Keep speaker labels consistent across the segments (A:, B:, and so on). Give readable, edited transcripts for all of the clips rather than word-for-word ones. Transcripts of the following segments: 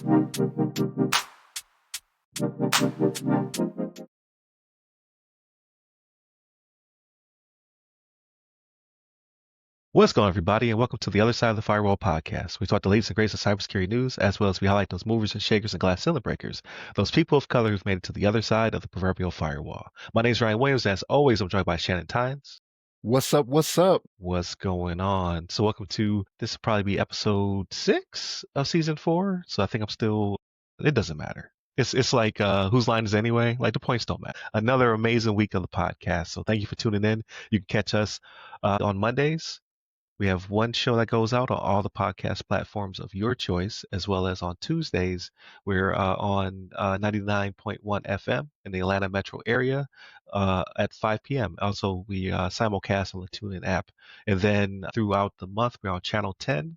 A: What's going on, everybody, and welcome to the Other Side of the Firewall podcast. We talk the latest and greatest of cybersecurity news, as well as we highlight those movers and shakers and glass ceiling breakers, those people of color who've made it to the other side of the proverbial firewall. My name is Ryan Williams, and as always, I'm joined by Shannon Tynes.
B: What's up? What's up?
A: What's going on? So welcome to, this will probably be episode 6 of season 4, so I think I'm still, it doesn't matter. It's like, whose line is anyway? Like, the points don't matter. Another amazing week of the podcast, so thank you for tuning in. You can catch us on Mondays. We have one show that goes out on all the podcast platforms of your choice, as well as on Tuesdays. We're on 99.1 FM in the Atlanta metro area at 5 p.m. Also, we simulcast on the TuneIn app. And then throughout the month, we're on Channel 10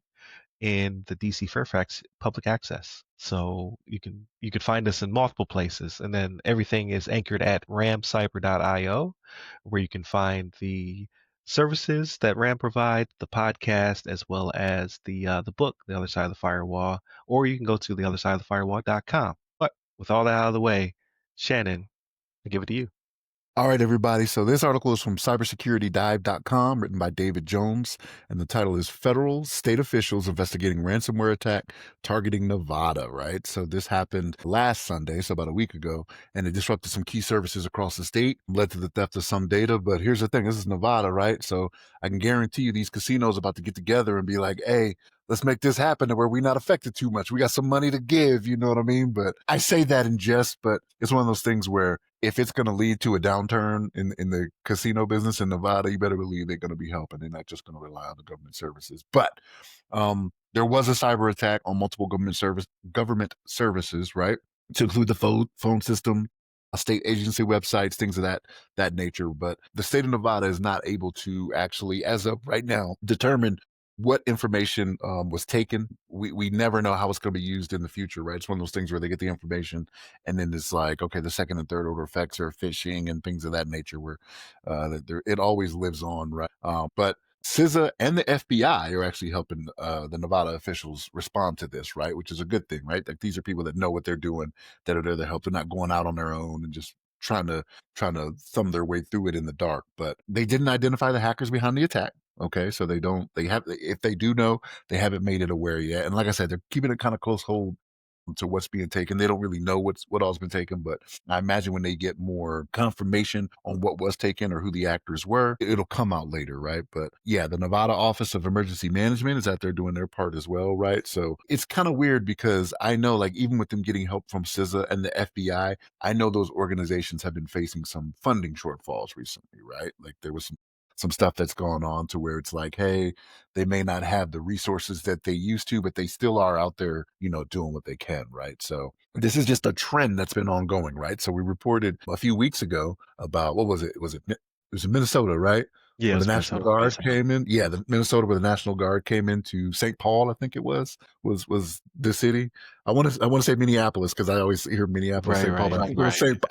A: in the DC Fairfax public access. So you can find us in multiple places. And then everything is anchored at ramcyber.io, where you can find the services that RAM provide, the podcast, as well as the book, The Other Side of the Firewall, or you can go to theothersideofthefirewall.com. But with all that out of the way, Shannon, I give it to you.
B: All right, everybody. So this article is from cybersecuritydive.com, written by David Jones, and the title is Federal State Officials Investigating Ransomware Attack Targeting Nevada, right? So this happened last Sunday, so about a week ago, and it disrupted some key services across the state, led to the theft of some data. But here's the thing, this is Nevada, right? So I can guarantee you these casinos are about to get together and be like, hey, let's make this happen to where we're not affected too much. We got some money to give, you know what I mean? But I say that in jest, but it's one of those things where if it's going to lead to a downturn in the casino business in Nevada, you better believe they're going to be helping. They're not just going to rely on the government services. But there was a cyber attack on multiple government services, right? To include the phone system, state agency websites, things of that nature. But the state of Nevada is not able to actually, as of right now, determine what information was taken. We never know how it's going to be used in the future, right? It's one of those things where they get the information and then it's like, okay, the second and third order effects are phishing and things of that nature where it always lives on, right? But CISA and the FBI are actually helping the Nevada officials respond to this, right? Which is a good thing, right? Like these are people that know what they're doing, that are there to help. They're not going out on their own and just trying to thumb their way through it in the dark. But they didn't identify the hackers behind the attack. Okay, so if they do know, they haven't made it aware yet. And like I said, they're keeping it kind of close hold to what's being taken. They don't really know what all's been taken, but I imagine when they get more confirmation on what was taken or who the actors were, it'll come out later, right? But yeah, the Nevada Office of Emergency Management is out there doing their part as well, right? So it's kind of weird because I know, like, even with them getting help from CISA and the FBI, I know those organizations have been facing some funding shortfalls recently, right? Like there was some stuff that's gone on to where it's like, hey, they may not have the resources that they used to, but they still are out there, doing what they can, right? So this is just a trend that's been ongoing, right? So we reported a few weeks ago about, what was it? It was in Minnesota, right?
A: Yeah,
B: Where the National Guard came in. Yeah, the Minnesota where the National Guard came into St. Paul, I think it was the city. I want to say Minneapolis because I always hear Minneapolis, St. Paul. I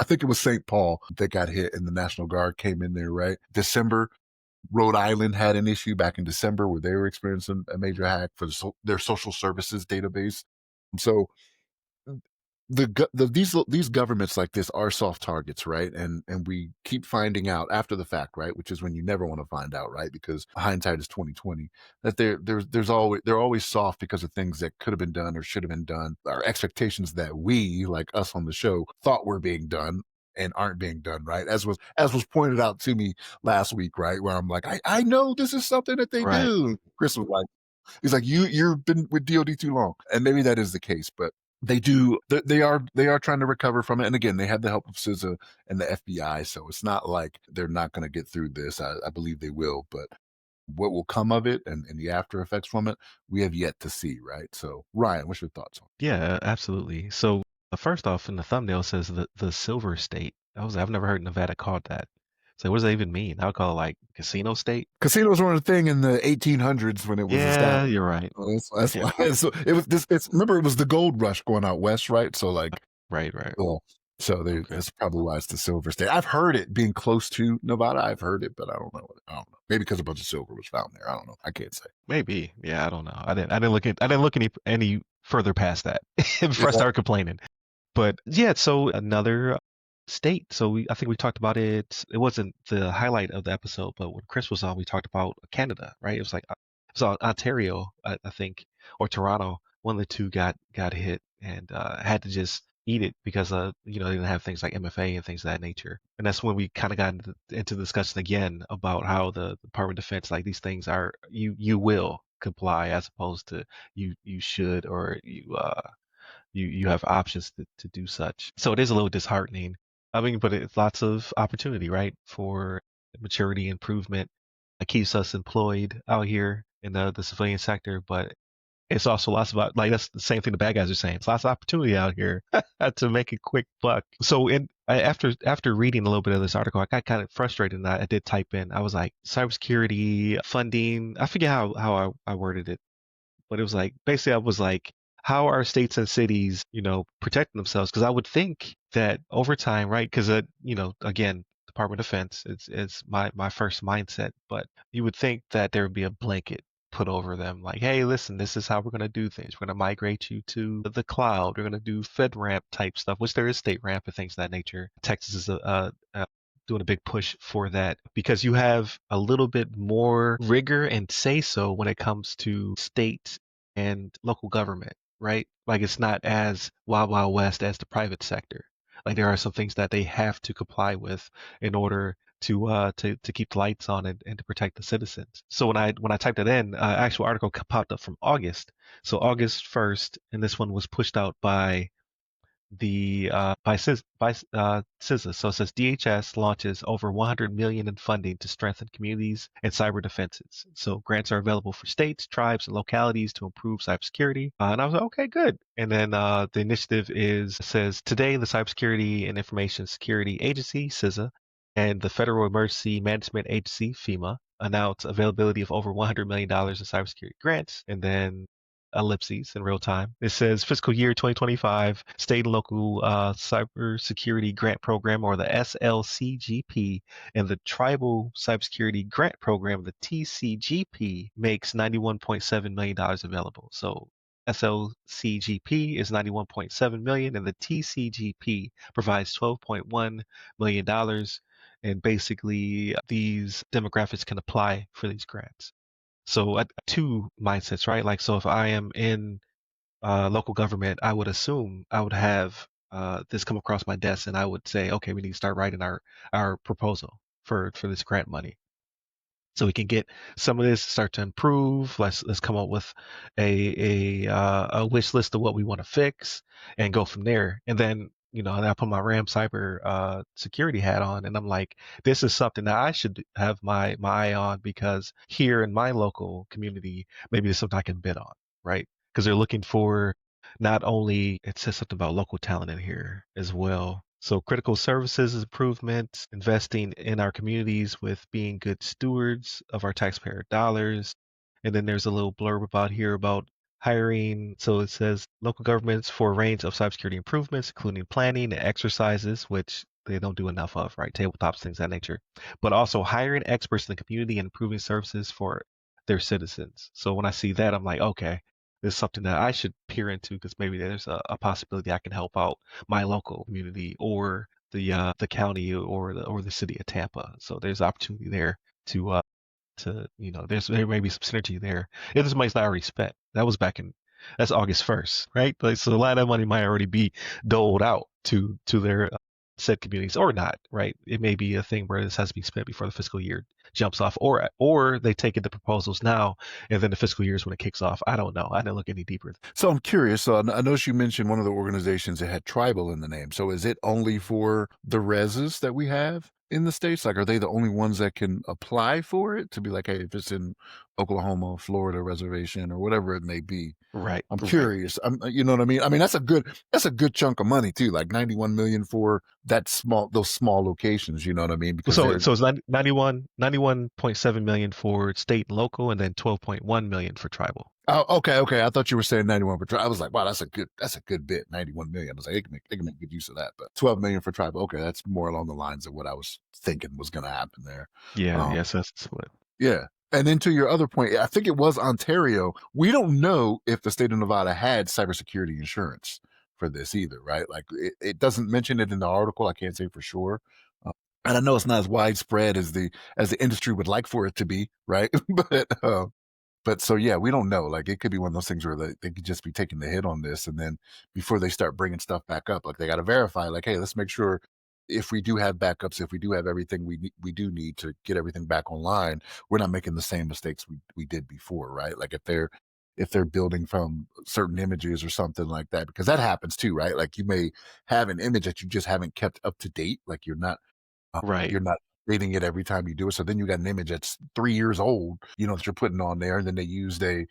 B: think it was St. Paul that got hit and the National Guard came in there, right? December. Rhode Island had an issue back in December where they were experiencing a major hack for their social services database. So these governments like this are soft targets, right? And we keep finding out after the fact, right? Which is when you never want to find out, right? Because hindsight is 2020. That they're always soft because of things that could have been done or should have been done, or expectations that we, like us on the show, thought were being done and aren't being done, right? As was pointed out to me last week, right? Where I'm like, I know this is something that they do. Chris was like, he's like, you've been with DoD too long, and maybe that is the case, but they are trying to recover from it. And again, they have the help of CISA and the FBI, so it's not like they're not going to get through this. I believe they will, but what will come of it and the after effects from it, we have yet to see, right? So Ryan, what's your thoughts on it?
A: Yeah, absolutely. So first off, in the thumbnail says the Silver State. I've never heard Nevada called that. So what does that even mean? I would call it like Casino State.
B: Casinos were a thing in the 1800s when it was established.
A: Yeah, you're right.
B: That's why. So it was this. Remember, it was the gold rush going out west, right? So like,
A: right.
B: So that's probably why it's the Silver State. I've heard it being close to Nevada. I've heard it, but I don't know. Maybe because a bunch of silver was found there. I don't know. I can't say.
A: Maybe. Yeah, I don't know. I didn't look any further past that
B: Yeah.
A: before I started complaining. But yeah, so another state. So I think we talked about it. It wasn't the highlight of the episode, but when Chris was on, we talked about Canada, right? It was like Ontario, I think, or Toronto. One of the two got hit and had to just eat it because they didn't have things like MFA and things of that nature. And that's when we kind of got into the discussion again about how the Department of Defense, like these things are you will comply as opposed to you should or you have options to do such. So it is a little disheartening. I mean, but it's lots of opportunity, right, for maturity improvement. It keeps us employed out here in the civilian sector, but it's also lots of like that's the same thing the bad guys are saying. It's lots of opportunity out here to make a quick buck. So after reading a little bit of this article, I got kind of frustrated, and I did type in. I was like, cybersecurity funding. I forget how I worded it, but it was like basically I was like, how are states and cities, protecting themselves? Because I would think that over time, right? Because again, Department of Defense, it's my first mindset, but you would think that there would be a blanket put over them, like, hey, listen, this is how we're going to do things. We're going to migrate you to the cloud. We're going to do FedRAMP type stuff, which there is state ramp and things of that nature. Texas is doing a big push for that because you have a little bit more rigor and say so when it comes to state and local government, right? Like it's not as wild, wild west as the private sector. Like there are some things that they have to comply with in order to keep the lights on and to protect the citizens. So when I typed it in, actual article popped up from August. So August 1st, and this one was pushed out by the CISA. So it says DHS launches over 100 million in funding to strengthen communities and cyber defenses. So grants are available for states, tribes, and localities to improve cybersecurity. And I was like, okay, good. And then the initiative says today the Cybersecurity and Information Security Agency (CISA) and the Federal Emergency Management Agency (FEMA) announced availability of over $100 million in cybersecurity grants. And then ellipses in real time. It says fiscal year 2025 state and local cybersecurity grant program, or the SLCGP, and the tribal cybersecurity grant program, the TCGP, makes $91.7 million available. So SLCGP is 91.7 million and the TCGP provides $12.1 million. And basically these demographics can apply for these grants. So two mindsets, right? Like, so if I am in local government, I would assume I would have this come across my desk, and I would say, okay, we need to start writing our proposal for this grant money so we can get some of this start to improve. Let's come up with a wish list of what we want to fix and go from there. And then and I put my Ram Cyber security hat on, and I'm like, this is something that I should have my eye on because here in my local community, maybe there's something I can bid on, right? Because they're looking for not only it says something about local talent in here as well. So critical services improvement, investing in our communities with being good stewards of our taxpayer dollars. And then there's a little blurb about here about hiring. So it says local governments for a range of cybersecurity improvements, including planning and exercises, which they don't do enough of, right? Tabletops, things of that nature. But also hiring experts in the community and improving services for their citizens. So when I see that, I'm like, okay, this is something that I should peer into because maybe there's a possibility I can help out my local community or the county or the city of Tampa. So there's opportunity there there may be some synergy there. If this money's not already spent, that's August 1st, right? Like, so a lot of that money might already be doled out to their said communities or not, right? It may be a thing where this has to be spent before the fiscal year jumps off, or they take it the proposals now, and then the fiscal year is when it kicks off. I don't know. I didn't look any deeper.
B: So I'm curious. So I noticed you mentioned one of the organizations that had tribal in the name. So is it only for the reses that we have in the States? Like, are they the only ones that can apply for it to be like, hey, if it's in Oklahoma, Florida reservation or whatever it may be?
A: Right,
B: I'm
A: right.
B: curious. You know what I mean? I mean, that's a good chunk of money too, like 91 million for those small locations. You know what I mean? Because
A: So
B: they're
A: so it's 91.7 million for state and local, and then 12.1 million for tribal.
B: oh, okay. I thought you were saying 91 for tribal. I was like, wow, that's a good bit. 91 million. I was like, they can make good use of that. But 12 million for tribal. Okay, that's more along the lines of what I was thinking was going to happen there.
A: Yeah,
B: Um,
A: yes, that's the split.
B: yeah. And then to your other point, I think it was Ontario. We don't know if the state of Nevada had cybersecurity insurance for this either, right? Like it doesn't mention it in the article. I can't say for sure. Uh, and I know it's not as widespread as the industry would like for it to be, right? But so yeah, we don't know. Like it could be one of those things where they could just be taking the hit on this, and then before they start bringing stuff back up, like they got to verify, like, hey, let's make sure if we do have backups, if we do have everything we do need to get everything back online, we're not making the same mistakes we did before, right? Like if they're building from certain images or something like that, because that happens too, right? Like you may have an image that you just haven't kept up to date, like
A: Right.
B: you're not updating it every time you do it. So then you got an image that's 3 years old, that you're putting on there. And then they used their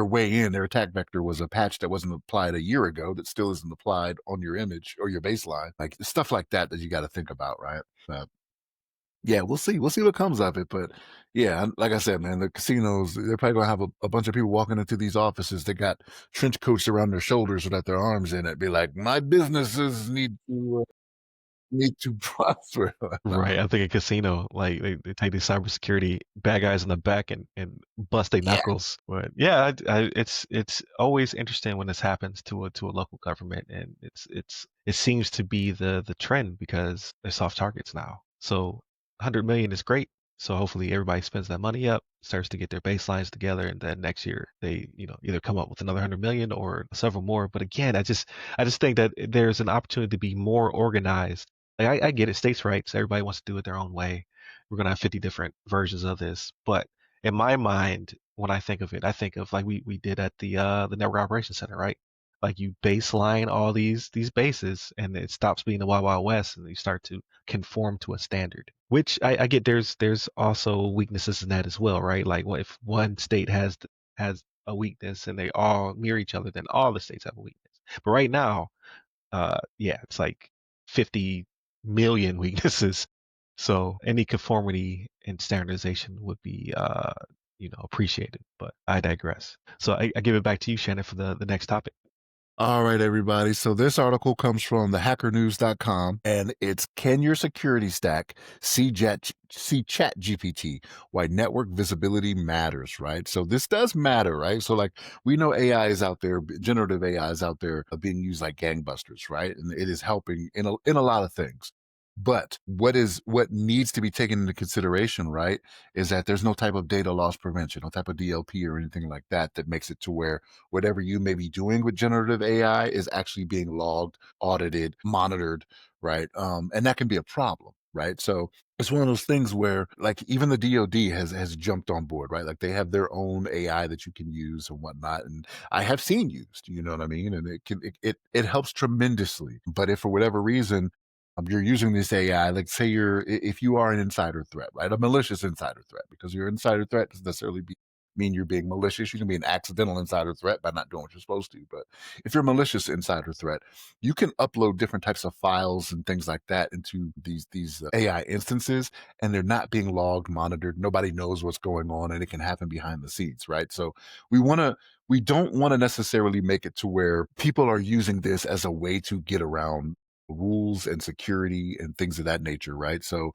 B: way in, their attack vector was a patch that wasn't applied a year ago that still isn't applied on your image or your baseline. Like stuff like that you got to think about, right? Yeah, we'll see. We'll see what comes of it. But yeah, like I said, man, the casinos, they're probably gonna have a bunch of people walking into these offices that got trench coats around their shoulders without their arms in it. Be like, my businesses need to prosper. No.
A: Right. I think a casino, like they take these cybersecurity bad guys in the back and bust their
B: Yeah.
A: knuckles. But yeah, it's always interesting when this happens to a local government, and it seems to be the trend because they're soft targets now. So 100 million is great. So hopefully everybody spends that money up, starts to get their baselines together, and then next year they either come up with another 100 million or several more. But again, I just think that there's an opportunity to be more organized. Like I get it, states' rights. Everybody wants to do it their own way. We're gonna have 50 different versions of this, but in my mind, when I think of it, I think of like we did at the Network Operations Center, right? Like you baseline all these bases, and it stops being the Wild Wild West, and you start to conform to a standard. Which I get. There's also weaknesses in that as well, right? Like what if one state has a weakness and they all mirror each other, then all the states have a weakness. But right now, yeah, it's like 50 million weaknesses. So any conformity and standardization would be, appreciated. But I digress. So I give it back to you, Shannon, for the next topic.
B: All right, everybody. So this article comes from thehackernews.com, and it's Can Your Security Stack see Chat GPT? Why Network Visibility Matters, right? So this does matter, right? So like we know AI is out there, generative AI is out there being used like gangbusters, right? And it is helping in a lot of things. But what needs to be taken into consideration, right, is that there's no type of data loss prevention, no type of DLP or anything like that that makes it to where whatever you may be doing with generative AI is actually being logged, audited, monitored, right? And that can be a problem, right? So it's one of those things where, like, even the DoD has jumped on board, right? Like they have their own AI that you can use and whatnot, and I have seen used, you know what I mean? And it helps tremendously. But if for whatever reason you're using this AI, like say if you are an insider threat, right? A malicious insider threat, because your insider threat doesn't necessarily mean you're being malicious. You can be an accidental insider threat by not doing what you're supposed to. But if you're a malicious insider threat, you can upload different types of files and things like that into these AI instances, and they're not being logged, monitored. Nobody knows what's going on, and it can happen behind the scenes, right? So we want to we don't want to necessarily make it to where people are using this as a way to get around rules and security and things of that nature, right? So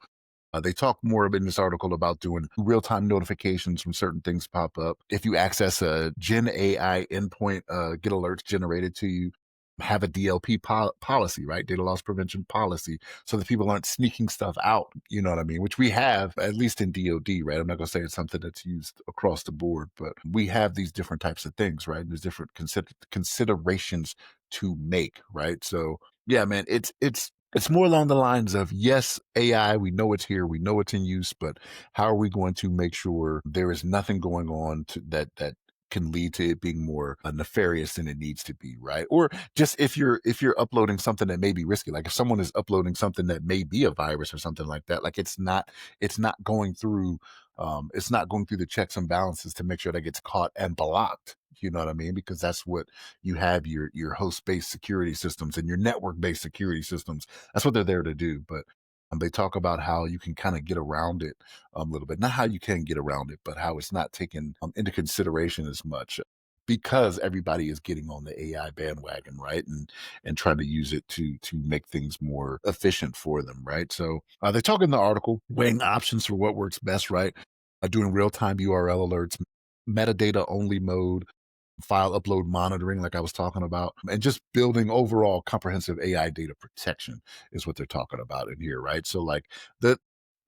B: they talk more in this article about doing real-time notifications when certain things pop up. If you access a Gen AI endpoint, get alerts generated to you. Have a DLP policy, right? Data loss prevention policy, so that people aren't sneaking stuff out. You know what I mean? Which we have, at least in DoD, right? I'm not going to say it's something that's used across the board, but we have these different types of things, right? There's different considerations to make, right? So yeah, man, it's more along the lines of yes, AI, we know it's here, we know it's in use, but how are we going to make sure there is nothing going on that can lead to it being more nefarious than it needs to be, right? Or just if you're uploading something that may be risky, like if someone is uploading something that may be a virus or something like that, like it's not going through the checks and balances to make sure that gets caught and blocked. You know what I mean? Because that's what you have your host-based security systems and your network-based security systems. That's what they're there to do. But they talk about how you can kind of get around it a little bit. Not how you can get around it, but how it's not taken into consideration as much because everybody is getting on the AI bandwagon, right? And trying to use it to make things more efficient for them, right? So they talk in the article weighing options for what works best, right? doing real-time URL alerts, metadata only mode, file upload monitoring, like I was talking about, and just building overall comprehensive AI data protection is what they're talking about in here, right? So like the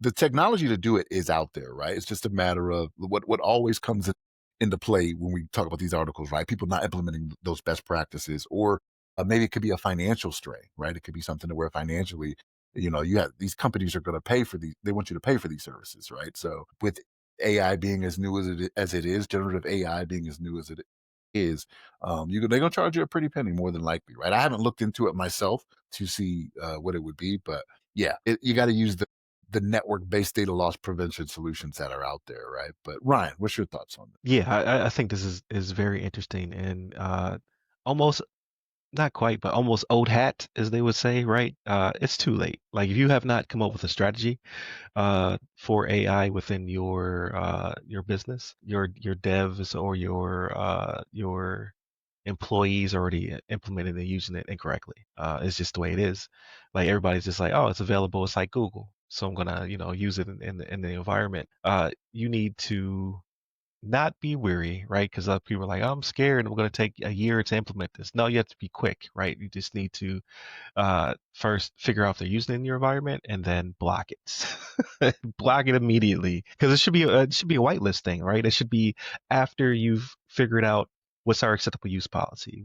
B: the technology to do it is out there, right? It's just a matter of what always comes into play when we talk about these articles, right? People not implementing those best practices, or maybe it could be a financial stray, right? It could be something to where financially, you have these companies are going to pay for these. They want you to pay for these services, right? So with AI being as new as it is, generative AI being as new as it is, they're gonna charge you a pretty penny more than likely, right? I haven't looked into it myself to see what it would be, but yeah, you got to use the network-based data loss prevention solutions that are out there, right? But Ryan, what's your thoughts on that?
A: Yeah, I think this is very interesting and almost not quite, but almost old hat, as they would say, right? It's too late. Like if you have not come up with a strategy for AI within your business, your devs or your employees already implemented and using it incorrectly. It's just the way it is. Like everybody's just like, oh, it's available. It's like Google, so I'm gonna use it in the environment. You need to not be weary, right? Because people are like, oh, I'm scared. I'm going to take a year to implement this. No, you have to be quick, right? You just need to first figure out if they're using it in your environment and then block it. Block it immediately because it should be a whitelist thing, right? It should be after you've figured out what's our acceptable use policy.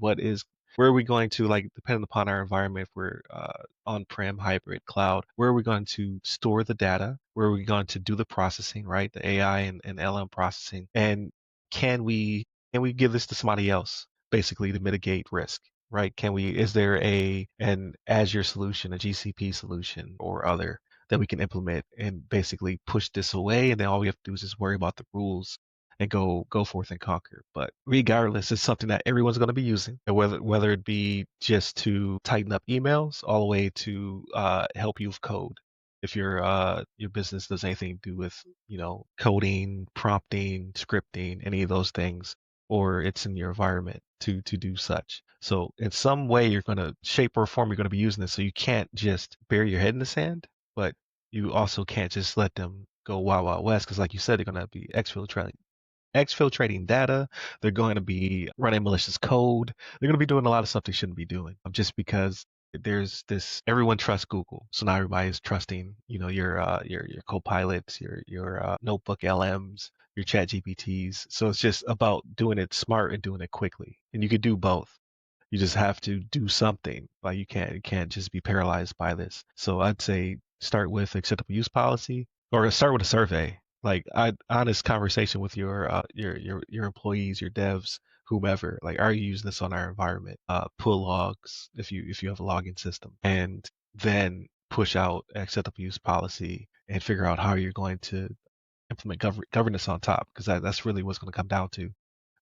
A: Where are we going to, like, depending upon our environment, if we're on-prem, hybrid, cloud, where are we going to store the data? Where are we going to do the processing, right? The AI and LM processing. And can we can we give this to somebody else, basically, to mitigate risk? Right? Is there an Azure solution, a GCP solution or other that we can implement and basically push this away? And then all we have to do is just worry about the rules and go forth and conquer. But regardless, it's something that everyone's going to be using, and whether it be just to tighten up emails, all the way to help you with code. If your business does anything to do with coding, prompting, scripting, any of those things, or it's in your environment to do such. So in some way, you're going to shape or form, you're going to be using this. So you can't just bury your head in the sand, but you also can't just let them go wild, wild west, because like you said, they're going to be exfiltrating data. They're going to be running malicious code. They're going to be doing a lot of stuff they shouldn't be doing, just because there's this. Everyone trusts Google, so now everybody's trusting, your Copilots, your notebook LMs, your ChatGPTs. So it's just about doing it smart and doing it quickly, and you could do both. You just have to do something. Like you can't just be paralyzed by this. So I'd say start with acceptable use policy, or start with a survey. Like honest conversation with your employees, your devs, whomever. Like, are you using this on our environment? Pull logs if you have a logging system, and then push out acceptable use policy and figure out how you're going to implement governance on top, because that's really what's going to come down to.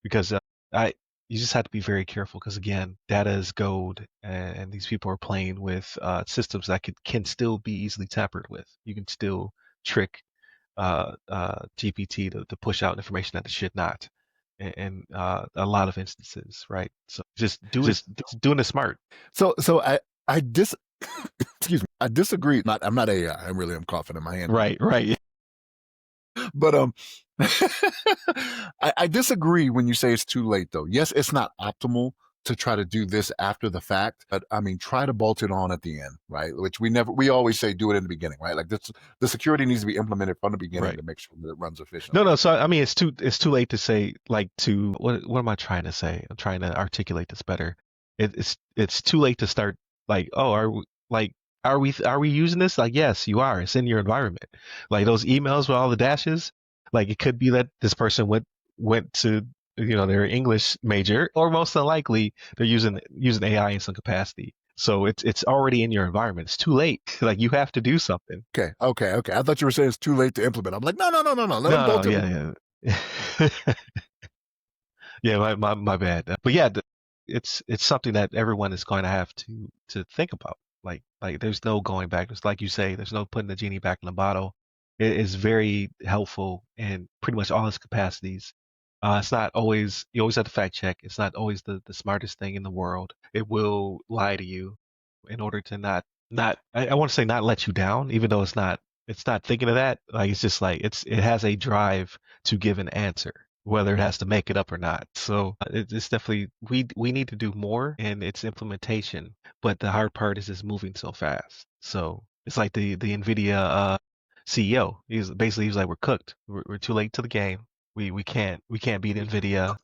A: Because I you just have to be very careful, because again, data is gold, and these people are playing with systems that can still be easily tampered with. You can still trick GPT to push out information that it should not, and a lot of instances, right? So just doing it smart.
B: So I dis excuse me, I disagree. I'm not AI. I really am coughing in my hand.
A: Right, right.
B: But I disagree when you say it's too late, though. Yes, it's not optimal to try to do this after the fact, but I mean, try to bolt it on at the end, right? Which we always say do it in the beginning, right? Like this, the security needs to be implemented from the beginning
A: Right.
B: to make sure that it runs
A: No,
B: efficiently.
A: no. So I mean, it's too late to say, like, to what am I trying to say? I'm trying to articulate this better. It's too late to start, like, oh, are we using this? Like, yes, you are. It's in your environment. Like those emails with all the dashes. Like it could be that this person went to their English major, or most unlikely they're using AI in some capacity. So it's already in your environment. It's too late. Like you have to do something.
B: Okay. I thought you were saying it's too late to implement. I'm like, no. Let them
A: No,
B: bolt
A: no,
B: it.
A: yeah, yeah. Yeah, my bad. But yeah, it's something that everyone is going to have to think about. Like there's no going back. It's like you say, there's no putting the genie back in the bottle. It is very helpful in pretty much all its capacities. It's not always, you always have to fact check. It's not always the smartest thing in the world. It will lie to you in order to not I want to say not let you down, even though it's not It's not thinking of that. Like it's just like it has a drive to give an answer, whether it has to make it up or not. So it's definitely we need to do more in its implementation. But the hard part is just moving so fast. So it's like the Nvidia CEO. He was like, we're cooked. We're too late to the game. We can't beat Nvidia.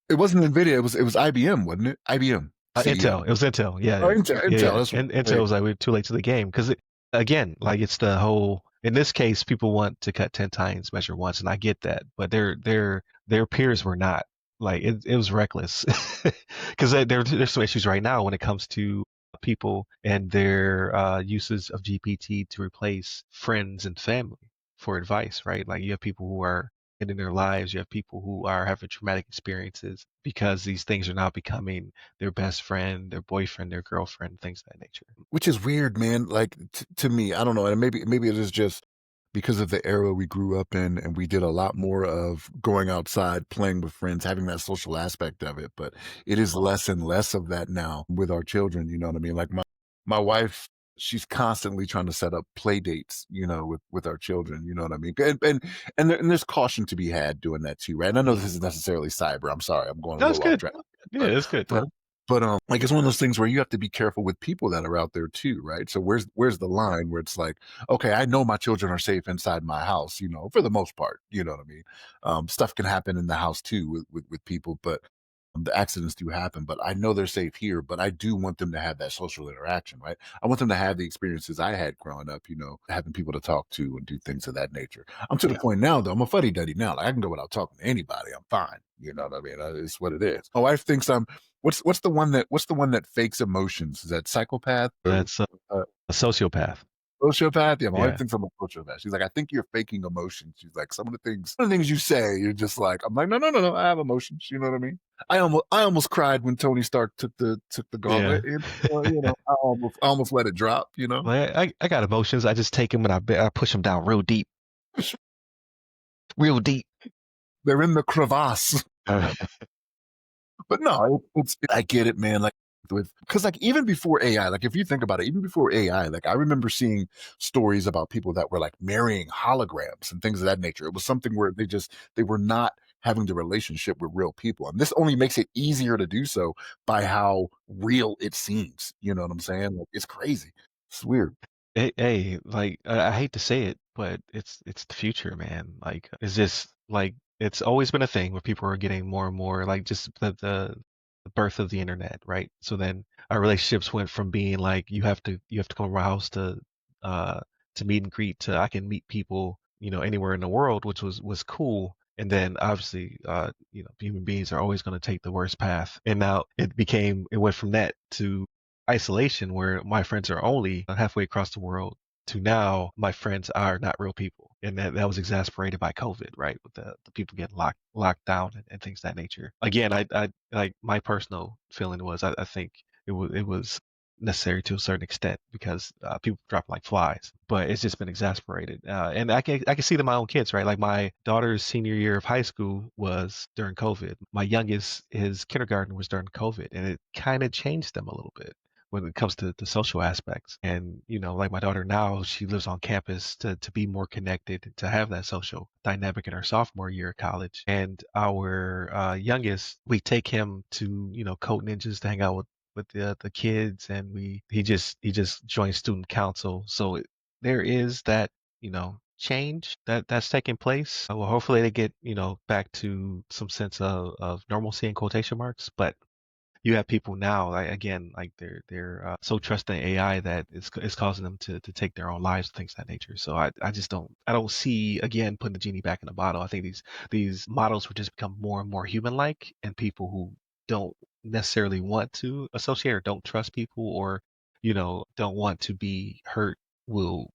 B: It wasn't Nvidia. It was IBM, wasn't it? IBM
A: Intel.
B: CEO.
A: It was Intel.
B: Oh,
A: Yeah,
B: Intel.
A: yeah,
B: Intel.
A: yeah.
B: That's
A: And Intel
B: right.
A: was like, we're too late to the game because again, like it's the whole. In this case, people want to cut 10 times, measure once, and I get that. But their peers were not. Like it was reckless because there's some issues right now when it comes to people and their uses of GPT to replace friends and family for advice, right? Like you have people who are ending their lives, you have people who are having traumatic experiences because these things are now becoming their best friend, their boyfriend, their girlfriend, things of that nature.
B: Which is weird, man. Like to me, I don't know, and maybe it is just because of the era we grew up in, and we did a lot more of going outside, playing with friends, having that social aspect of it. But it is less and less of that now with our children. You know what I mean? Like my wife, she's constantly trying to set up play dates, with our children. You know what I mean? And there's caution to be had doing that too, right? And I know this
A: Mhm.
B: isn't necessarily cyber. I'm sorry, I'm going a
A: That's
B: little off
A: good.
B: track,
A: Yeah,
B: but
A: that's good.
B: but like it's one of those things where you have to be careful with people that are out there too, right? So where's the line where it's like, okay, I know my children are safe inside my house, for the most part, you know what I mean? Stuff can happen in the house too with people, but the accidents do happen. But I know they're safe here. But I do want them to have that social interaction, right? I want them to have the experiences I had growing up, having people to talk to and do things of that nature. I'm to the
A: Yeah.
B: point now though. I'm a fuddy duddy now. Like I can go without talking to anybody. I'm fine. You know what I mean? It's what it is. My wife thinks I'm what's the one that fakes emotions? Is that psychopath or
A: That's
B: uh,
A: a sociopath.
B: sociopath? Yeah, my wife
A: Yeah.
B: thinks I'm a sociopath. She's like, I think you're faking emotions. She's like, some of the things you say, you're just like, I'm like, no, no, no, no, I have emotions. You know what I mean? I almost cried when Tony Stark took the
A: Yeah.
B: gauntlet. And, I almost let it drop.
A: Like I got emotions. I just take them and I push them down real deep, real deep.
B: They're in the crevasse. But no, I get it, man. Like because like even before AI, like if you think about it, even before AI, like I remember seeing stories about people that were like marrying holograms and things of that nature. It was something where they were not having the relationship with real people, and this only makes it easier to do so by how real it seems. You know what I'm saying? Like, it's crazy. It's weird.
A: Hey, like I hate to say it, but it's the future, man. Like it's just like it's always been a thing where people are getting more and more like just the birth of the internet, right? So then our relationships went from being like you have to come to my house uh to meet and greet to I can meet people, anywhere in the world, which was cool. And then obviously human beings are always going to take the worst path. And now it went from that to isolation where my friends are only halfway across the world to now my friends are not real people. And that was exasperated by COVID, right? With the people getting locked down and things of that nature. Again, I like my personal feeling was I think it was necessary to a certain extent because people drop like flies, but it's just been exasperated. And I can see it in my own kids, right? Like my daughter's senior year of high school was during COVID. My youngest, his kindergarten was during COVID, and it kind of changed them a little bit when it comes to the social aspects. And, like my daughter now, she lives on campus to be more connected, to have that social dynamic in her sophomore year of college. And our youngest, we take him to, Code Ninjas to hang out with the kids, and he just joined student council. So there is that, change that's taking place. Well, hopefully they get, back to some sense of normalcy in quotation marks, but you have people now, like again, like they're so trusting AI that it's causing them to take their own lives and things of that nature. So I just don't see again putting the genie back in the bottle. I think these models will just become more and more human-like, and people who don't necessarily want to associate or don't trust people or don't want to be hurt will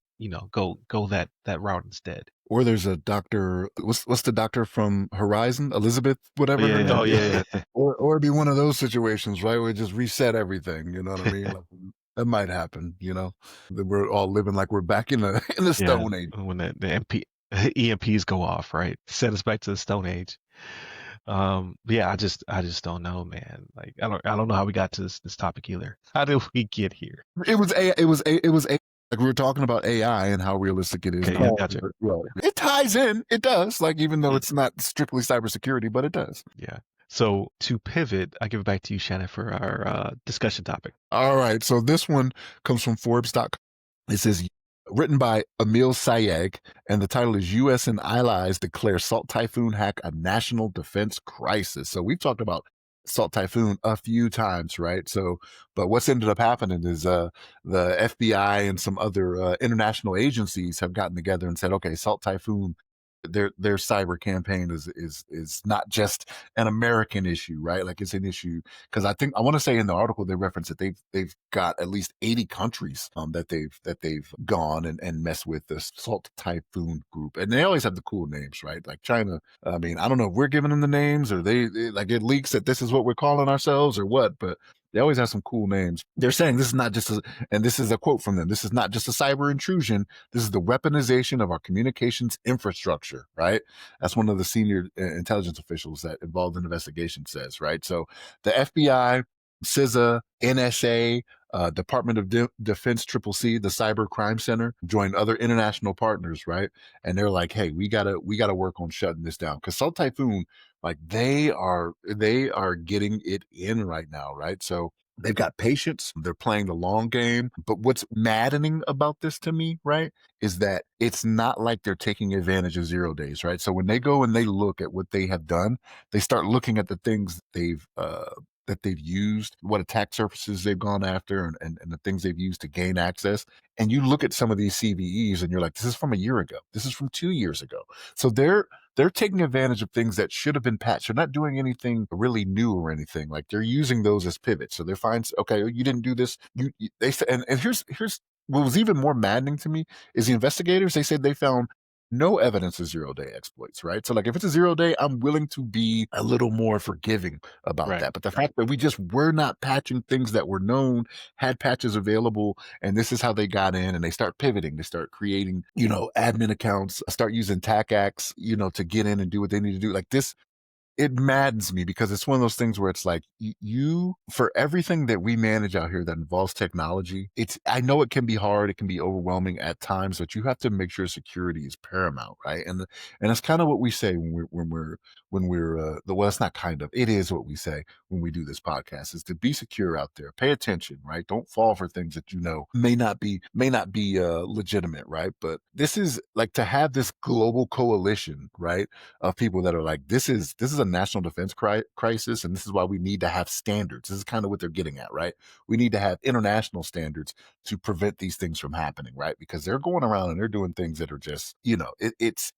A: go that route instead.
B: Or there's a doctor. What's the doctor from Horizon? Elizabeth,
A: Oh
B: whatever her
A: yeah,
B: name
A: oh
B: is.
A: yeah, yeah.
B: Or it'd be one of those situations, right? Where it just reset everything. You know what I mean? Like, that might happen. That we're all living like we're back in the in the
A: Yeah,
B: Stone Age.
A: when the EMPs go off, right? Send us back to the Stone Age. Yeah, I just don't know, man. Like I don't know how we got to this topic either. How did we get here?
B: It was a. It was a. It was a. Like we were talking about AI and how realistic it is.
A: Okay, yeah,
B: No,
A: gotcha.
B: well, it ties in. It does. Like even though
A: Mm,
B: it's not strictly cybersecurity, but it does.
A: yeah. So to pivot, I give it back to you, Shannon, for our discussion topic.
B: All right. So this one comes from Forbes.com. It says, written by Emil Sayeg, and the title is U.S. and Allies Declare Salt Typhoon Hack a National Defense Crisis. So we've talked about Salt Typhoon a few times, right? So, but what's ended up happening is the FBI and some other international agencies have gotten together and said, okay, Salt Typhoon, their cyber campaign is not just an American issue, right? Like it's an issue because I want to say in the article they reference that they've got at least 80 countries that they've gone and messed with the Salt Typhoon group, and they always have the cool names, right? Like China. I mean, I don't know if we're giving them the names or they like it leaks that this is what we're calling ourselves or what, but they always have some cool names. They're saying this is not just and this is a quote from them. This is not just a cyber intrusion. This is the weaponization of our communications infrastructure, right? That's one of the senior intelligence officials that involved in the investigation says, right? So the FBI, CISA, NSA, Department of Defense, Triple C, the Cyber Crime Center, joined other international partners, right? And they're like, hey, we gotta work on shutting this down because Salt Typhoon, like they are getting it in right now, right? So they've got patience, they're playing the long game. But what's maddening about this to me, right, is that it's not like they're taking advantage of 0 days, right? So when they go and they look at what they have done, they start looking at the things that they've used, what attack surfaces they've gone after, and the things they've used to gain access. And you look at some of these CVEs and you're like, this is from a year ago. This is from 2 years ago. So they're taking advantage of things that should have been patched. They're not doing anything really new or anything. Like they're using those as pivots. So they find, okay, you didn't do this. They and here's what was even more maddening to me is the investigators. They said they found no evidence of 0 day exploits, right? So like if it's a 0 day, I'm willing to be a little more forgiving about
A: Right.
B: that. But the fact that we just were not patching things that were known, had patches available, and this is how they got in, and they start pivoting, they start creating, admin accounts, start using TACACs, to get in and do what they need to do. Like this, it maddens me because it's one of those things where it's like you for everything that we manage out here that involves technology, I know it can be hard, it can be overwhelming at times, but you have to make sure security is paramount, right? And that's kind of what we say when we're the well, it's not kind of, it is what we say when we do this podcast is to be secure out there, pay attention, right? Don't fall for things that may not be legitimate, right? But this is like to have this global coalition, right, of people that are like, this is a national defense crisis, and this is why we need to have standards. This is kind of what they're getting at, right? We need to have international standards to prevent these things from happening, right? Because they're going around and they're doing things that are just, it's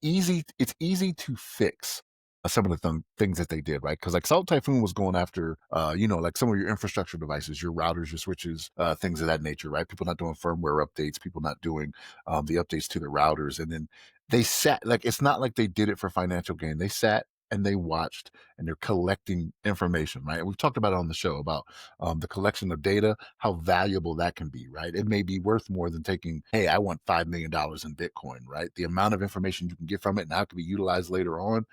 B: easy to fix some of the things that they did, right? Because like Salt Typhoon was going after, like some of your infrastructure devices, your routers, your switches, things of that nature, right? People not doing firmware updates, people not doing the updates to their routers, and then they sat like it's not like they did it for financial gain. They sat and they watched and they're collecting information, right? And we've talked about it on the show about the collection of data, how valuable that can be, right? It may be worth more than taking, hey, I want $5 million in Bitcoin, right? The amount of information you can get from it now can be utilized later on.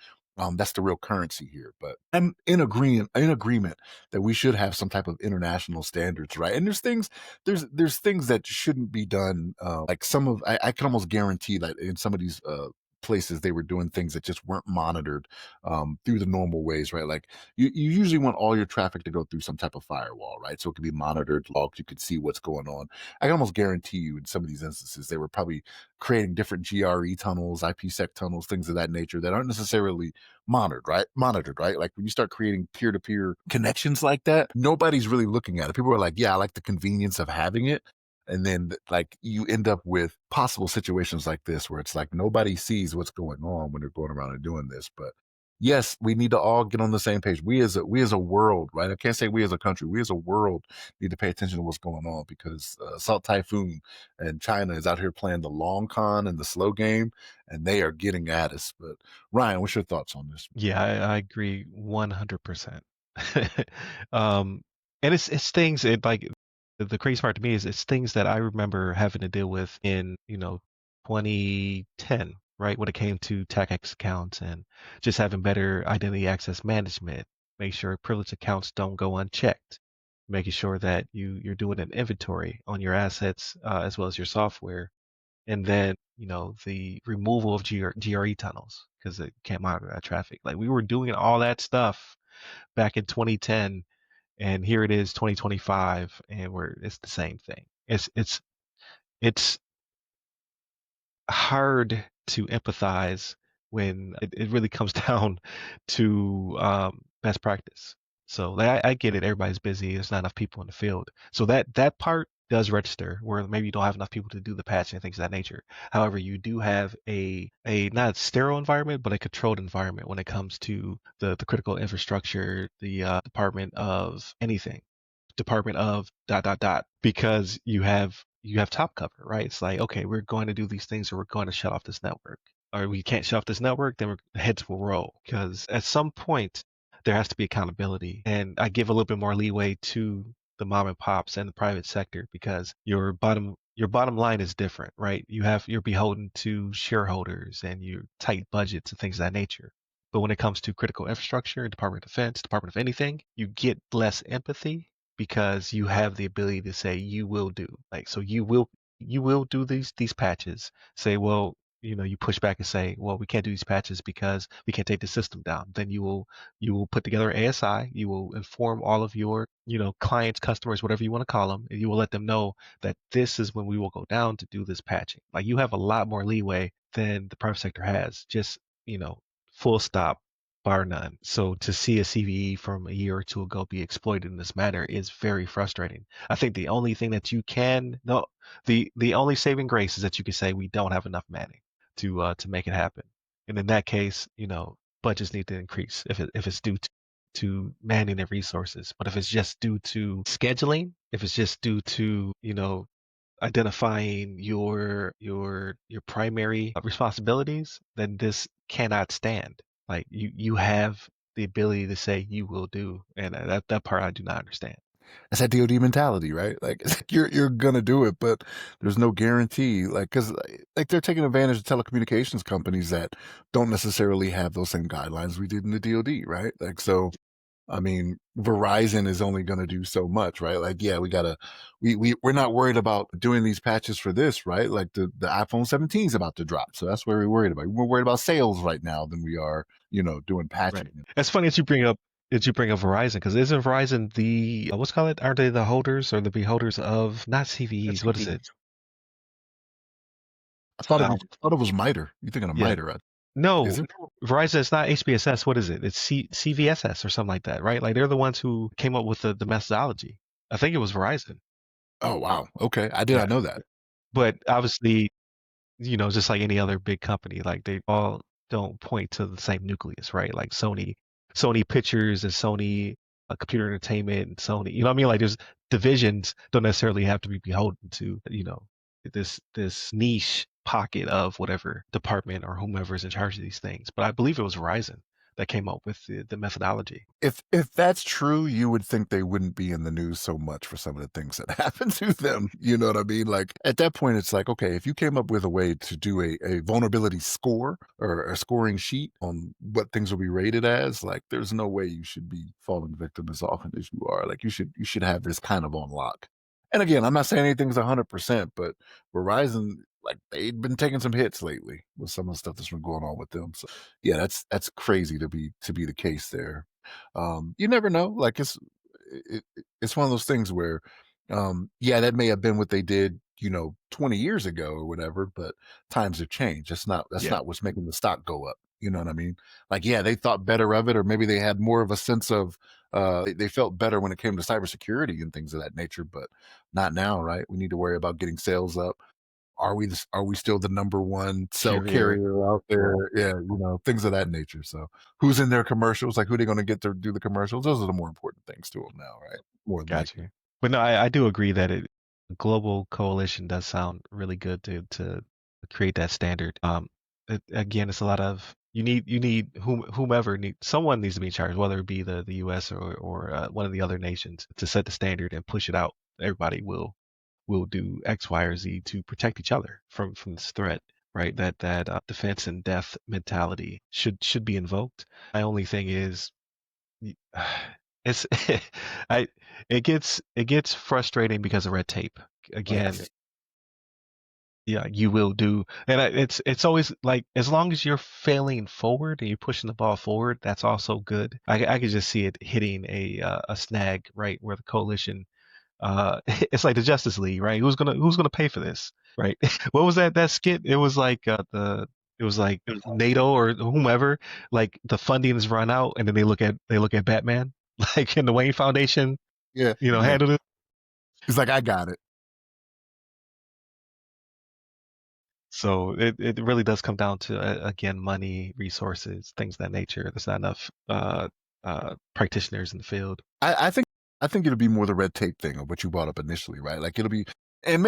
B: That's the real currency here. But I'm in agreement that we should have some type of international standards, right? And there's things that shouldn't be done. Like I can almost guarantee that in some of these places they were doing things that just weren't monitored through the normal ways, right? Like you usually want all your traffic to go through some type of firewall, right? So it can be monitored, logged, you could see what's going on. I can almost guarantee you in some of these instances they were probably creating different GRE tunnels, IPsec tunnels, things of that nature that aren't necessarily monitored, right? Like when you start creating peer-to-peer connections like that, nobody's really looking at it. People are like, yeah, I like the convenience of having it. And then like you end up with possible situations like this where it's like nobody sees what's going on when they're going around and doing this. But yes, we need to all get on the same page. We as a world, right? I can't say we as a country, we as a world need to pay attention to what's going on because Salt Typhoon and China is out here playing the long con and the slow game, and they are getting at us. But Ryan, what's your thoughts on this?
A: Yeah, I agree 100%. um, and it's things it like the crazy part to me is it's things that I remember having to deal with in 2010, right, when it came to TACX accounts and just having better identity access management, make sure privileged accounts don't go unchecked. making sure that you're doing an inventory on your assets as well as your software, and then the removal of GRE tunnels because it can't monitor that traffic. Like we were doing all that stuff back in 2010, and here it is 2025, and it's the same thing. It's hard to empathize when it really comes down to best practice. So like, I get it. Everybody's busy. There's not enough people in the field. So that part does register where maybe you don't have enough people to do the patching and things of that nature. However, you do have a not sterile environment, but a controlled environment when it comes to the critical infrastructure, the department of anything, department of dot dot dot, because you have top cover, right? It's like, okay, we're going to do these things or we're going to shut off this network. Or we can't shut off this network, then heads will roll. Because at some point there has to be accountability. And I give a little bit more leeway to the mom and pops and the private sector because your bottom line is different, right? You're beholden to shareholders and your tight budgets and things of that nature. But when it comes to critical infrastructure, Department of Defense, Department of anything, you get less empathy because you have the ability to say you will do. Like so you will do these patches. Say, well, you push back and say, well, we can't do these patches because we can't take the system down. Then you will put together an ASI, you will inform all of your, clients, customers, whatever you want to call them, and you will let them know that this is when we will go down to do this patching. Like you have a lot more leeway than the private sector has. Just, you know, full stop, bar none. So to see a CVE from a year or two ago be exploited in this manner is very frustrating. I think the only thing that you can no the only saving grace is that you can say we don't have enough manning to make it happen. And in that case, budgets need to increase if it's due to manning and resources. But if it's just due to scheduling, if it's just due to, identifying your primary responsibilities, then this cannot stand. Like you have the ability to say you will do, and that part I do not understand.
B: It's that DoD mentality, right? Like, it's like you're gonna do it, but there's no guarantee. Like, because like they're taking advantage of telecommunications companies that don't necessarily have those same guidelines we did in the DoD, right? Like, so I mean, Verizon is only going to do so much, right? Like, yeah, we're not worried about doing these patches for this, right? Like the iPhone 17 is about to drop. So that's what we're worried about. We're worried about sales right now than we are, doing
A: Right.
B: patching.
A: It's funny that you bring up Verizon because isn't Verizon the what's called it? Aren't they the holders or the beholders of not CVEs? What is it? Uh,
B: I thought it was MITRE. You're thinking of
A: yeah.
B: MITRE, right? Is
A: No,
B: it?
A: Verizon. It's not HBSS. What is it? It's CVSS or something like that, right? Like they're the ones who came up with the methodology. I think it was Verizon.
B: Oh, wow. Okay. I did
A: Yeah.
B: not know that.
A: But obviously, just like any other big company, like they all don't point to the same nucleus, right? Like Sony Pictures and Sony Computer Entertainment and Sony, you know what I mean? Like there's divisions don't necessarily have to be beholden to, this niche pocket of whatever department or whomever is in charge of these things. But I believe it was Verizon that came up with the methodology.
B: If that's true, you would think they wouldn't be in the news so much for some of the things that happen to them. You know what I mean? Like at that point, it's like, okay, if you came up with a way to do a vulnerability score or a scoring sheet on what things will be rated as, like there's no way you should be falling victim as often as you are. Like you should have this kind of on lock. And again, I'm not saying anything's 100%, but Verizon, like they've been taking some hits lately with some of the stuff that's been going on with them. So yeah, that's crazy to be the case there. You never know. Like it's one of those things where, yeah, that may have been what they did, 20 years ago or whatever, but times have changed. That's
A: Yeah.
B: not what's making the stock go up. You know what I mean? Like, yeah, they thought better of it, or maybe they had more of a sense of, they felt better when it came to cybersecurity and things of that nature, but not now, right? We need to worry about getting sales up. Are we still the number one cell
A: Carrier.
B: carrier out there? Yeah, things of that nature. So who's in their commercials? Like who are they going to get to do the commercials? Those are the more important things to them now, right? More than likely.
A: Gotcha. But no, I do agree that a global coalition does sound really good to create that standard. Again, it's a lot of you need whomever someone needs to be in charge, whether it be the U.S. or one of the other nations, to set the standard and push it out. Everybody will do X, Y, or Z to protect each other from this threat. Right, that defense and death mentality should be invoked. My only thing is it's I it gets frustrating because of red tape. Again,
B: Yes.
A: yeah, you will do, and it's always like as long as you're failing forward and you're pushing the ball forward, that's also good. I could just see it hitting a snag right where the coalition. It's like the Justice League, right? Who's gonna pay for this, right? What was that skit? It was like it was like NATO or whomever, like the funding is run out, and then they look at Batman, like in the Wayne Foundation,
B: Yeah. Yeah.
A: handled it.
B: He's like, I got it.
A: So it really does come down to again money, resources, things of that nature. There's not enough practitioners in the field.
B: I think it'll be more the red tape thing of what you brought up initially, right? Like it'll be, and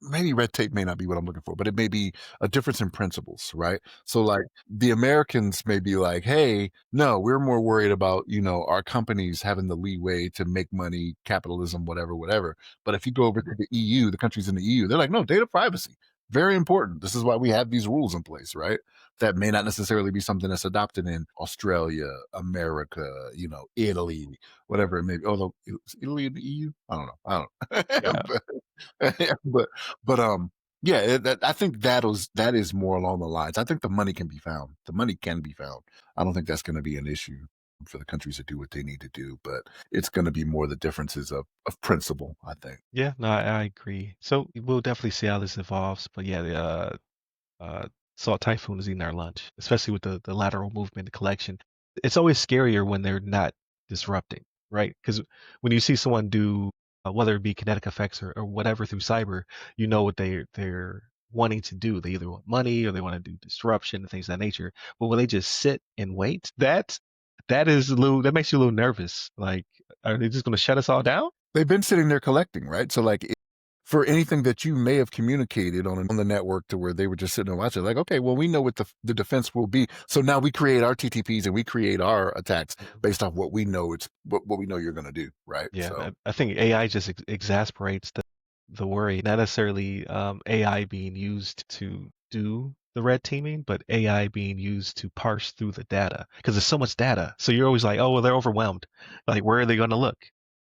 B: maybe red tape may not be what I'm looking for, but it may be a difference in principles, right? So like the Americans may be like, hey, no, we're more worried about our companies having the leeway to make money, capitalism, whatever, whatever. But if you go over to the EU, the countries in the EU, they're like, no, data privacy, very important. This is why we have these rules in place, right? That may not necessarily be something that's adopted in Australia, America, Italy, whatever it may be. Although is Italy in the EU, I don't know. I
A: Yeah,
B: don't know. but yeah, I think that is more along the lines. I think the money can be found. The money can be found. I don't think that's going to be an issue for the countries to do what they need to do, but it's going to be more the differences of principle, I think.
A: yeah, no, I agree. So we'll definitely see how this evolves. But yeah, uh, Salt Typhoon is eating our lunch, especially with the lateral movement, the collection. It's always scarier when they're not disrupting, right? Because when you see someone do, whether it be kinetic effects or whatever through cyber, you know what they're wanting to do. They either want money or they want to do disruption and things of that nature. But when they just sit and wait, that makes you a little nervous. Like, are they just going to shut us all down?
B: They've been sitting there collecting, right? So like for anything that you may have communicated on the network to where they were just sitting and watching, like, okay, well, we know what the defense will be. So now we create our TTPs and we create our attacks based off what we know what we know you're going to do, right?
A: Yeah,
B: So
A: I think AI just exasperates the worry, not necessarily AI being used to do the red teaming, but AI being used to parse through the data because there's so much data. So you're always like, oh, well, they're overwhelmed. Like, where are they going to look?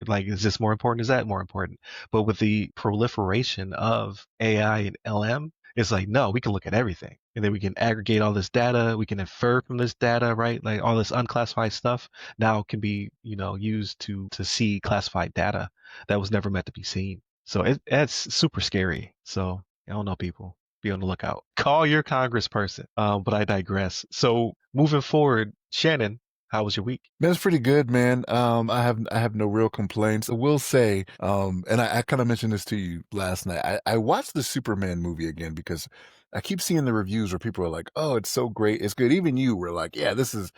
A: Like, is this more important? Is that more important? But with the proliferation of AI and LM, it's like, no, we can look at everything. And then we can aggregate all this data. We can infer from this data, right? Like all this unclassified stuff now can be, used to see classified data that was never meant to be seen. So it's super scary. So I don't know, people. Be on the lookout. Call your congressperson. But I digress. So moving forward, Shannon, how was your week?
B: that's pretty good, man. I have no real complaints. I will say, and I kind of mentioned this to you last night. I watched the Superman movie again because I keep seeing the reviews where people are like, "Oh, it's so great, it's good." Even you were like, "Yeah, this is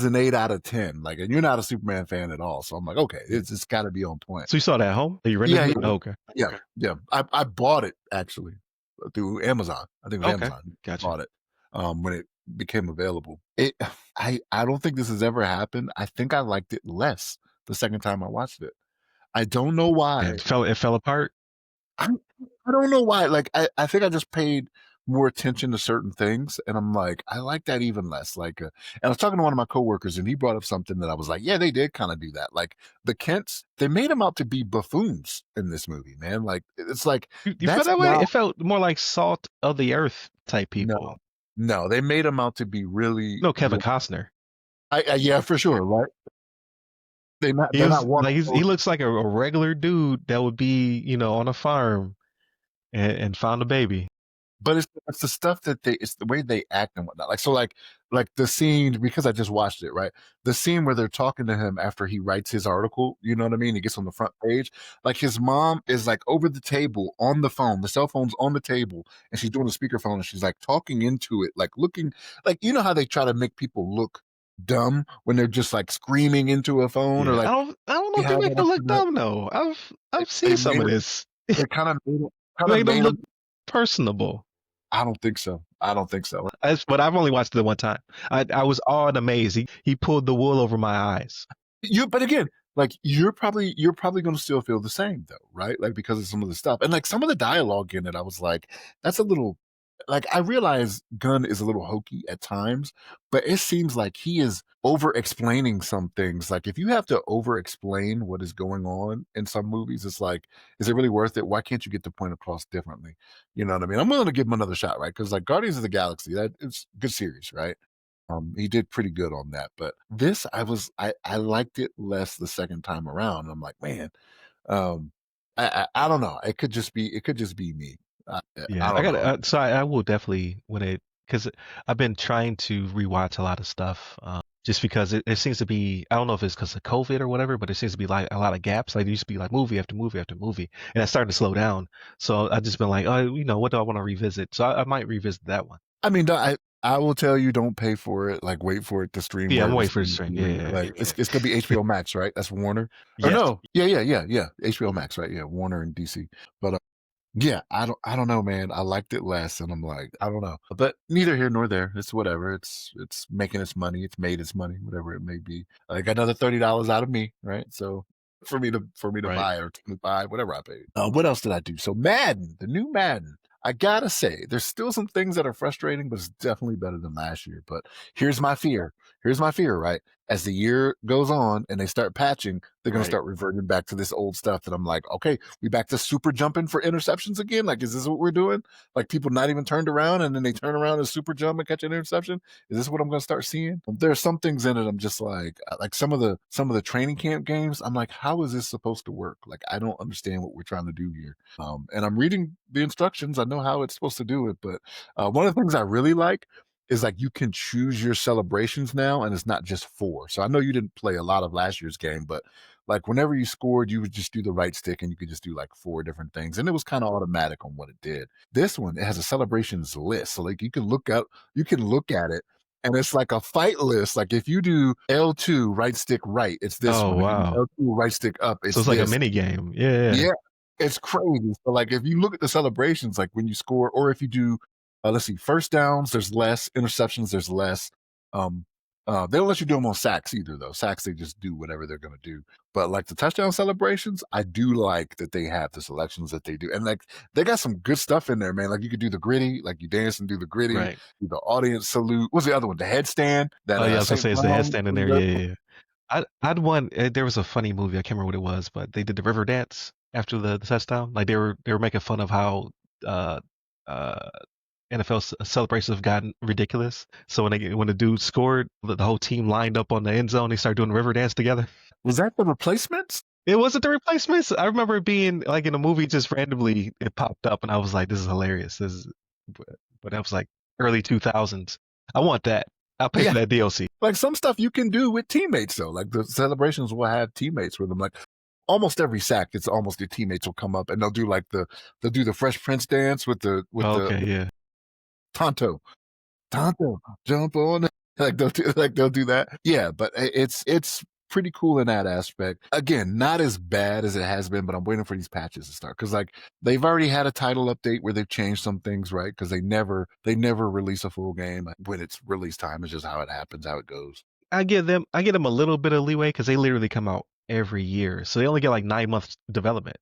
B: an 8 out of 10." Like, and you're not a Superman fan at all, so I'm like, "Okay, it's got to be on point."
A: So you saw that at home? You rented
B: Yeah,
A: it?
B: yeah,
A: Oh, okay.
B: yeah, yeah. I bought it actually through Amazon. I think it was
A: Okay.
B: Amazon.
A: Gotcha.
B: Bought it when it became available. I don't think this has ever happened. I think I liked it less the second time I watched it. I don't know why.
A: And it fell apart.
B: I I don't know why. Like I think I just paid more attention to certain things, and I'm like, I like that even less. Like, and I was talking to one of my coworkers, and he brought up something that I was like, yeah, they did kind of do that. Like the Kents, they made them out to be buffoons in this movie, man. Like it's like
A: You felt
B: that's
A: that way?
B: now
A: It felt more like salt of the earth type
B: no,
A: people.
B: no, they made them out to be really.
A: No, Kevin Costner.
B: Yeah, for sure, right?
A: He
B: They're
A: was
B: not one
A: like
B: of
A: he looks like a regular dude that would be, on a farm and found a baby.
B: but it's the stuff that it's the way they act and whatnot. Like so, like the scene because I just watched it, right? The scene where they're talking to him after he writes his article, you know what I mean? He gets on the front page. Like his mom is like over the table on the phone. The cell phone's on the table, and she's doing a speakerphone, and she's like talking into it, like looking like you know how they try to make people look dumb when they're just like screaming into a phone or
A: Yeah,
B: like
A: I don't know
B: we
A: if they
B: have
A: make
B: that
A: them
B: up
A: look
B: in that.
A: dumb though. I've
B: They
A: seen some
B: made
A: of
B: it.
A: this.
B: They kind of
A: Make them
B: made
A: look
B: them.
A: personable.
B: I don't think so. I don't think so.
A: But I've only watched it one time. I was awed and amazed. He pulled the wool over my eyes.
B: But again, like you're probably going to still feel the same though, right? Like because of some of the stuff and like some of the dialogue in it, I was like, that's a little. like I realize Gunn is a little hokey at times, but it seems like he is over explaining some things. Like if you have to over explain what is going on in some movies, it's like, is it really worth it? Why can't you get the point across differently? You know what I mean? I'm willing to give him another shot, right? Because like Guardians of the Galaxy, that it's a good series, right? He did pretty good on that, but this I liked it less the second time around. I'm like, man, um, I don't know. It could just be me. I
A: Yeah, I
B: don't
A: got
B: know.
A: so I will definitely when it because I've been trying to rewatch a lot of stuff, just because it seems to be I don't know if it's because of COVID or whatever, but it seems to be like a lot of gaps. Like it used to be like movie after movie after movie, and it's starting to slow down. So I just been like, oh, what do I want to revisit? So I might revisit that one.
B: I mean, I will tell you, don't pay for it. Like, wait for it to stream
A: Yeah, I'm
B: wherever
A: waiting for the
B: streaming
A: stream.
B: can
A: Yeah,
B: be.
A: yeah,
B: Like, it's gonna be HBO Max, right? That's Warner, or
A: yes.
B: no? Yeah. HBO Max, right? Yeah, Warner and DC. But yeah, I don't know, man. I liked it less, and I'm like, I don't know. But neither here nor there. It's whatever. It's making its money. It's made its money, whatever it may be. Like another $30 out of me, right? So for me to
A: Right.
B: buy or 25, whatever I paid. What else did I do? So Madden, the new Madden. I gotta say, there's still some things that are frustrating, but it's definitely better than last year. But here's my fear. Here's my fear, right? As the year goes on and they start patching, they're gonna
A: Right.
B: start reverting back to this old stuff that I'm like, okay, we back to super jumping for interceptions again? Like, is this what we're doing? Like people not even turned around and then they turn around and super jump and catch an interception? Is this what I'm gonna start seeing? There are some things in it I'm just like some of the training camp games, I'm like, how is this supposed to work? Like I don't understand what we're trying to do here. And I'm reading the instructions. I know how it's supposed to do it, but one of the things I really like is like you can choose your celebrations now, and it's not just four. So I know you didn't play a lot of last year's game, but like whenever you scored, you would just do the right stick and you could just do like four different things, and it was kind of automatic on what it did. This one, it has a celebrations list, so like you can look at it. And it's like a fight list. Like if you do L2 right stick right, it's this
A: Oh
B: one. If you do
A: wow.
B: L2 right stick up,
A: So
B: it's
A: it's like a
B: this.
A: mini game. Yeah.
B: Yeah, it's crazy. So, like, if you look at the celebrations, like when you score, or if you do, let's see, first downs, there's less interceptions, there's less. Um, they don't let you do them on sacks either, though. Sacks, they just do whatever they're going to do. But like the touchdown celebrations, I do like that they have the selections that they do, and like they got some good stuff in there, man. Like you could do the gritty, like you dance and do the gritty,
A: Right.
B: do the audience salute. What's the other one? The headstand that
A: Oh yeah, I was gonna
B: St.
A: say it's the
B: Brown.
A: headstand in there. Yeah. I'd want. There was a funny movie. I can't remember what it was, but they did the river dance after the touchdown. Like they were making fun of how uh, uh, NFL celebrations have gotten ridiculous. So when the dude scored, the whole team lined up on the end zone. They started doing the river dance together.
B: Was that the replacements?
A: It wasn't the replacements. I remember it being like in a movie, just randomly it popped up, and I was like, "This is hilarious." But that was like early 2000s. I want that. I'll pay for
B: Yeah.
A: that DLC.
B: Like some stuff you can do with teammates though. Like the celebrations will have teammates with them. Like almost every sack, it's almost your teammates will come up and they'll do the Fresh Prince dance with
A: Okay, yeah.
B: Tonto. Tonto, jump on it. Like they'll do that. Yeah, but it's pretty cool in that aspect. Again, not as bad as it has been, but I'm waiting for these patches to start because like they've already had a title update where they've changed some things, right? Because they never release a full game when it's release time. It's just how it happens, how it goes.
A: I give them a little bit of leeway because they literally come out every year, so they only get like 9 months development.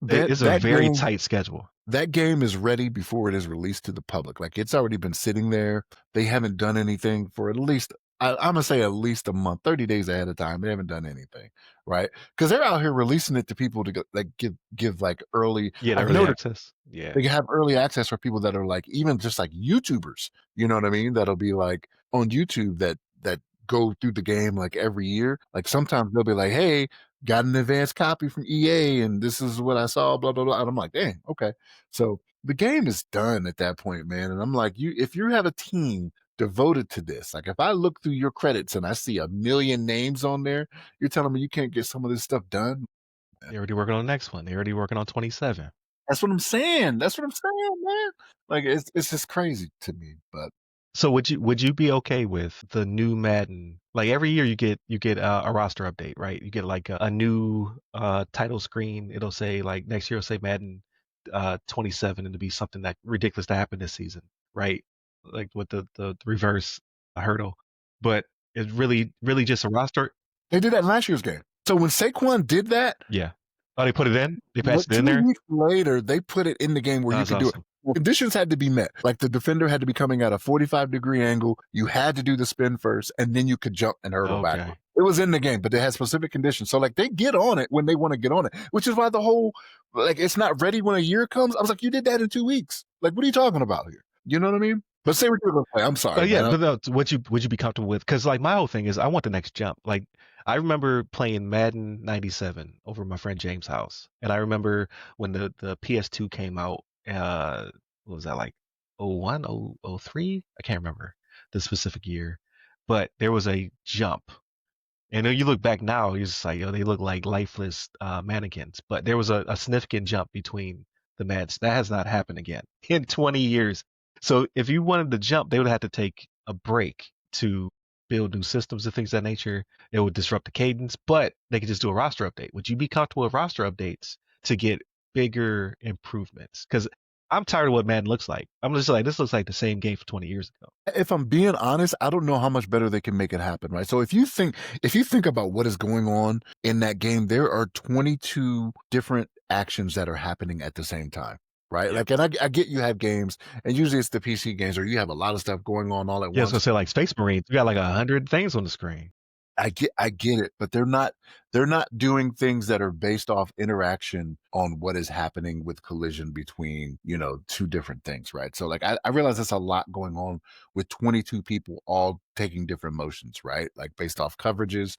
B: That
A: It's a
B: that
A: very
B: game
A: tight schedule.
B: that game is ready before it is released to the public. Like it's already been sitting there. They haven't done anything for at least I'm gonna say at least a month, 30 days ahead of time. They haven't done anything, right? Because they're out here releasing it to people to like give like early.
A: Yeah, the
B: I've
A: early
B: noticed
A: access. Yeah,
B: they have early access for people that are like even just like YouTubers, you know what I mean? That'll be like on YouTube that go through the game like every year. Like sometimes they'll be like, "Hey, got an advanced copy from EA, and this is what I saw." Blah blah blah. And I'm like, "Dang, okay." So the game is done at that point, man. And I'm like, if you have a team devoted to this, like if I look through your credits and I see a million names on there, you're telling me you can't get some of this stuff done?
A: they're already working on the next one. They're already working on 27.
B: That's what I'm saying. That's what I'm saying, man. Like it's just crazy to me. But
A: So would you be okay with the new Madden? Like every year you get a roster update, right? You get like a new title screen. It'll say like next year it'll say Madden 27, and it'll be something that ridiculous to happen this season, right? Like with the reverse hurdle, but it's really just a roster.
B: they did that in last year's game. So when Saquon did that,
A: Yeah. Oh, they put it in. They patched it in
B: two
A: there.
B: weeks later, they put it in the game where you
A: That's
B: could do it.
A: awesome.
B: conditions had to be met. Like the defender had to be coming at a 45-degree angle. You had to do the spin first, and then you could jump and hurdle backward.
A: Okay.
B: It was in the game, but they had specific conditions. So like they get on it when they want to get on it, which is why the whole like it's not ready when a year comes. I was like, you did that in 2 weeks. Like, what are you talking about here? You know what I mean? But say what you're gonna say. I'm sorry,
A: Yeah,
B: man.
A: but no, would you be comfortable with? Because like my whole thing is I want the next jump. Like I remember playing Madden '97 over my friend James' house, and I remember when the PS2 came out. What was that like? '01, '03? I can't remember the specific year, but there was a jump. And then you look back now, you're just like, oh, they look like lifeless mannequins. But there was a significant jump between the Mads. That has not happened again in 20 years. So if you wanted to jump, they would have to take a break to build new systems and things of that nature. It would disrupt the cadence, but they could just do a roster update. Would you be comfortable with roster updates to get bigger improvements? Because I'm tired of what Madden looks like. I'm just like, this looks like the same game for 20 years ago.
B: If I'm being honest, I don't know how much better they can make it happen, right? So if you think about what is going on in that game, there are 22 different actions that are happening at the same time, right?
A: Yeah.
B: Like, and I get you have games, and usually it's the PC games where you have a lot of stuff going on all at
A: Yeah, I was gonna
B: once.
A: say like Space Marines. You got like 100 things on the screen.
B: I get it, but they're not doing things that are based off interaction on what is happening with collision between, two different things, right? So like I realize there's a lot going on with 22 people all taking different motions, right? Like based off coverages,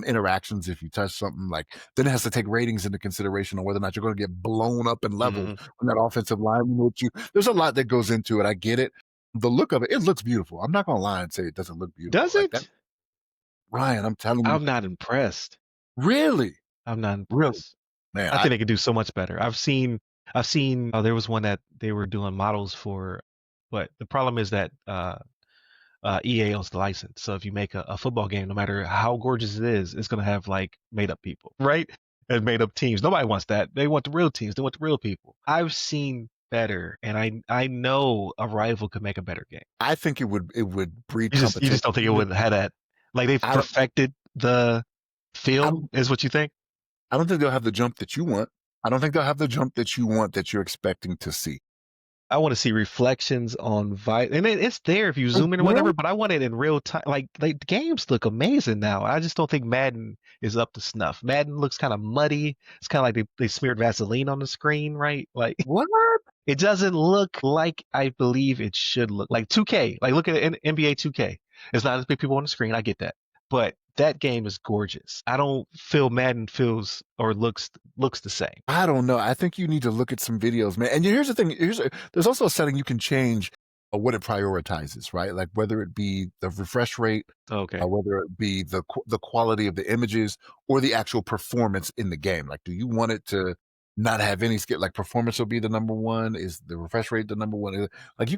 B: interactions. If you touch something, like then it has to take ratings into consideration on whether or not you're going to get blown up and leveled
A: Hmm.
B: when that offensive line with you. There's a lot that goes into it. I get it. The look of it, it looks beautiful. I'm not gonna lie and say it doesn't look beautiful.
A: Does
B: Like that,
A: it?
B: Ryan, I'm telling you,
A: I'm not impressed.
B: really?
A: I'm not
B: Really?
A: impressed.
B: Man,
A: I think they could do so much better. I've seen. There was one that they were doing models for, but the problem is that EA owns the license. So if you make a football game, no matter how gorgeous it is, it's gonna have like made up people, right? And made up teams. Nobody wants that. They want the real teams. They want the real people. I've seen better, and I know a rival could make a better game.
B: I think it would breed
A: You just
B: competition.
A: don't think it would have that. Like they've
B: I don't
A: perfected the
B: I
A: feel,
B: don't
A: is what you think?
B: I don't think they'll have the jump that you want. I don't think they'll have the jump that you want that you're expecting to see.
A: I want to see reflections on and it's there if you
B: They
A: zoom in or whatever.
B: will.
A: But I want it in real time. Like the games look amazing now. I just don't think Madden is up to snuff. Madden looks kind of muddy. It's kind of like they smeared Vaseline on the screen, right? Like
B: What?
A: it doesn't look like I believe it should look. Like 2K. Like look at NBA 2K. It's not as big people on the screen. I get that, but that game is gorgeous. I don't feel Madden feels or looks the same.
B: I don't know. I think you need to look at some videos, man. And here's the thing. There's also a setting you can change what it prioritizes, right? Like whether it be the refresh rate,
A: Okay.
B: whether it be the quality of the images or the actual performance in the game. Like, do you want it to not have any skill? Like, performance will be the number one. Is the refresh rate the number one? Like,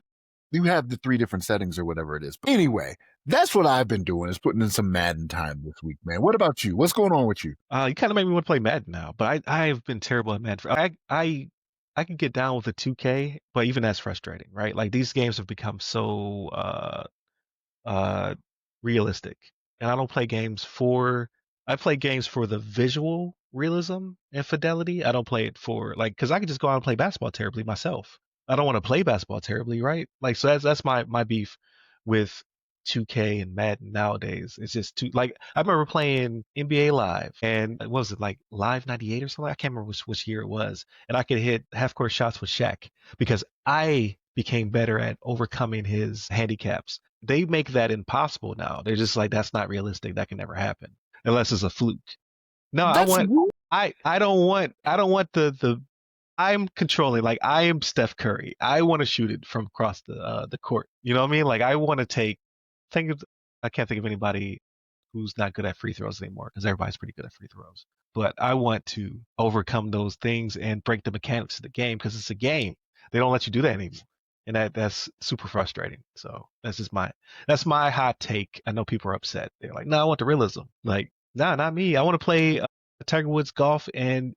B: you have the 3 different settings or whatever it is. But anyway, that's what I've been doing is putting in some Madden time this week, man. What about you? What's going on with you?
A: You kind of made me want to play Madden now, but I've been terrible at Madden. I can get down with the 2K, but even that's frustrating, right? Like these games have become so uh realistic, and I don't play games for. I play games for the visual realism and fidelity. I don't play it for like because I could just go out and play basketball terribly myself. I don't want to play basketball terribly, right? Like so that's my beef with 2K and Madden nowadays. It's just too like I remember playing NBA Live and what was it like Live '98 or something? I can't remember which year it was, and I could hit half court shots with Shaq because I became better at overcoming his handicaps. They make that impossible now. They're just like that's not realistic. That can never happen unless it's a fluke. No,
B: That's
A: I don't want the I'm controlling like I am Steph Curry. I want to shoot it from across the court. You know what I mean? Like I want to think of I can't think of anybody who's not good at free throws anymore because everybody's pretty good at free throws. But I want to overcome those things and break the mechanics of the game because it's a game. They don't let you do that anymore. And that's super frustrating. So that's my hot take. I know people are upset. They're like, no, I want the realism. Like, nah, not me. I want to play Tiger Woods golf and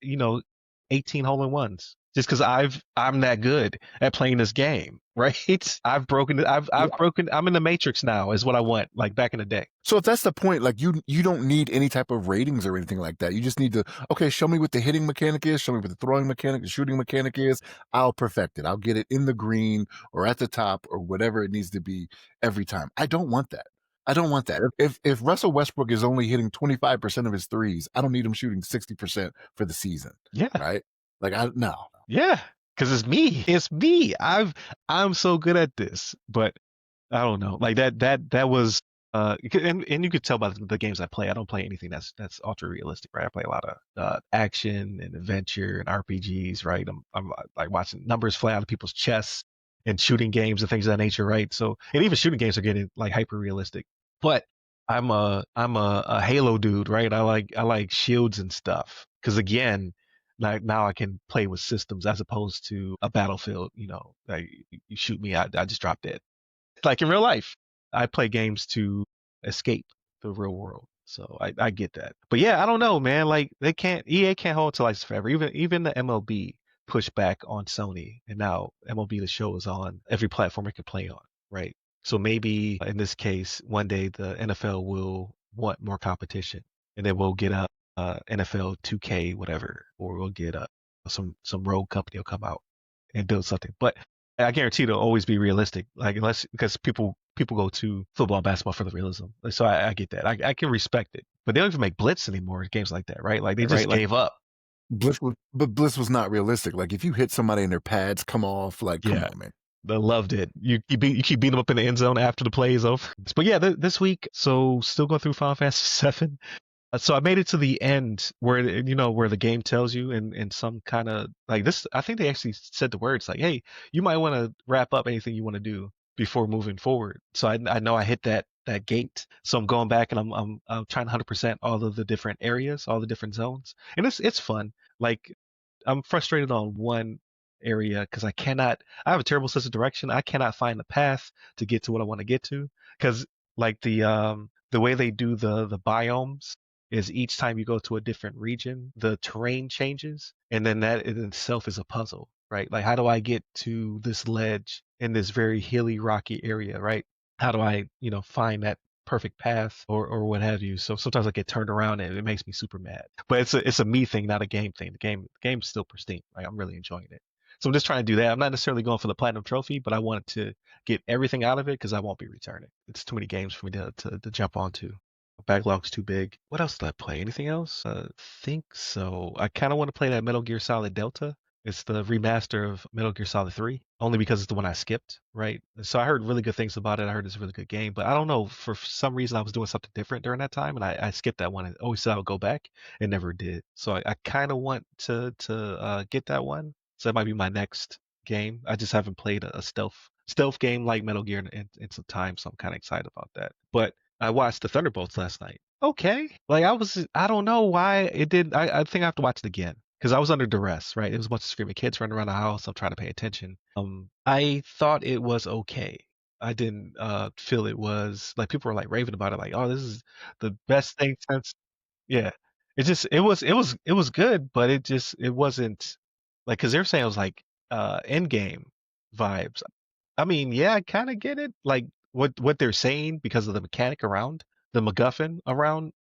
A: 18 hole in ones. just because I'm that good at playing this game, right? I've broken it. I've broken. I'm in the Matrix now. Is what I want. Like back in the day.
B: So if that's the point, like you don't need any type of ratings or anything like that. You just need to, okay, show me what the hitting mechanic is, show me what the throwing mechanic, the shooting mechanic is. I'll perfect it. I'll get it in the green or at the top or whatever it needs to be every time. I don't want that. I don't want that. If Russell Westbrook is only hitting 25% of his threes, I don't need him shooting 60% for the season.
A: Yeah.
B: Right? Like I no.
A: Yeah. Because it's me. It's me. I'm so good at this, but I don't know. Like that was and you could tell by the games I play. I don't play anything that's ultra realistic, right? I play a lot of action and adventure and RPGs, right? I'm like watching numbers fly out of people's chests and shooting games and things of that nature, right? So and even shooting games are getting like hyper realistic. But I'm a Halo dude, right? I like shields and stuff because again, like now I can play with systems as opposed to a battlefield. Like you shoot me, I just drop dead like in real life. I play games to escape the real world. So I get that. But yeah, I don't know, man. Like EA can't hold to license forever. Even the MLB pushed back on Sony, and now MLB the Show is on every platform it can play on, right? So maybe in this case, one day the NFL will want more competition, and then we'll get a NFL 2K whatever, or we'll get some rogue company will come out and build something. But I guarantee it'll always be realistic. Like unless because people go to football and basketball for the realism. So I get that. I can respect it. But they don't even make blitz anymore. Games like that, right? Like they just gave up.
B: But Bliss was not realistic. Like if you hit somebody and their pads come off, like come
A: Yeah.
B: on, man.
A: They loved it. You keep beating them up in the end zone after the play is over. But yeah, this week, so still going through Final Fantasy 7. So I made it to the end where the game tells you in some kind of like this. I think they actually said the words like, "Hey, you might want to wrap up anything you want to do before moving forward." So I know I hit that gate. So I'm going back and I'm trying 100% all of the different areas, all the different zones, and it's fun. Like I'm frustrated on one area because I have a terrible sense of direction. I cannot find the path to get to what I want to get to because like the way they do the biomes is each time you go to a different region, the terrain changes, and then that in itself is a puzzle, right? Like how do I get to this ledge in this very hilly, rocky area, right? How do I, find that perfect path or what have you? So sometimes I get turned around and it makes me super mad. But it's a me thing, not a game thing. The game's still pristine. Like I'm really enjoying it. So I'm just trying to do that. I'm not necessarily going for the platinum trophy, but I wanted to get everything out of it because I won't be returning. It's too many games for me to jump onto. Backlog's too big. What else did I play? Anything else? Think so. I kind of want to play that Metal Gear Solid Delta. It's the remaster of Metal Gear Solid 3, only because it's the one I skipped, right? So I heard really good things about it. I heard it's a really good game, but I don't know. For some reason, I was doing something different during that time, and I skipped that one and always said I would go back and never did. So I kind of want to get that one. So that might be my next game. I just haven't played a stealth game like Metal Gear in some time, so I'm kind of excited about that. But I watched the Thunderbolts last night. Okay. Like I don't know why it did. I think I have to watch it again because I was under duress, right? It was a bunch of screaming kids running around the house. I'm trying to pay attention. I thought it was okay. I didn't feel it was like people were like raving about it, like, oh, this is the best thing since. Yeah. It was good, but it wasn't like because they're saying it was like end game vibes. I mean, yeah, I kind of get it, like what they're saying because of the mechanic around the MacGuffin around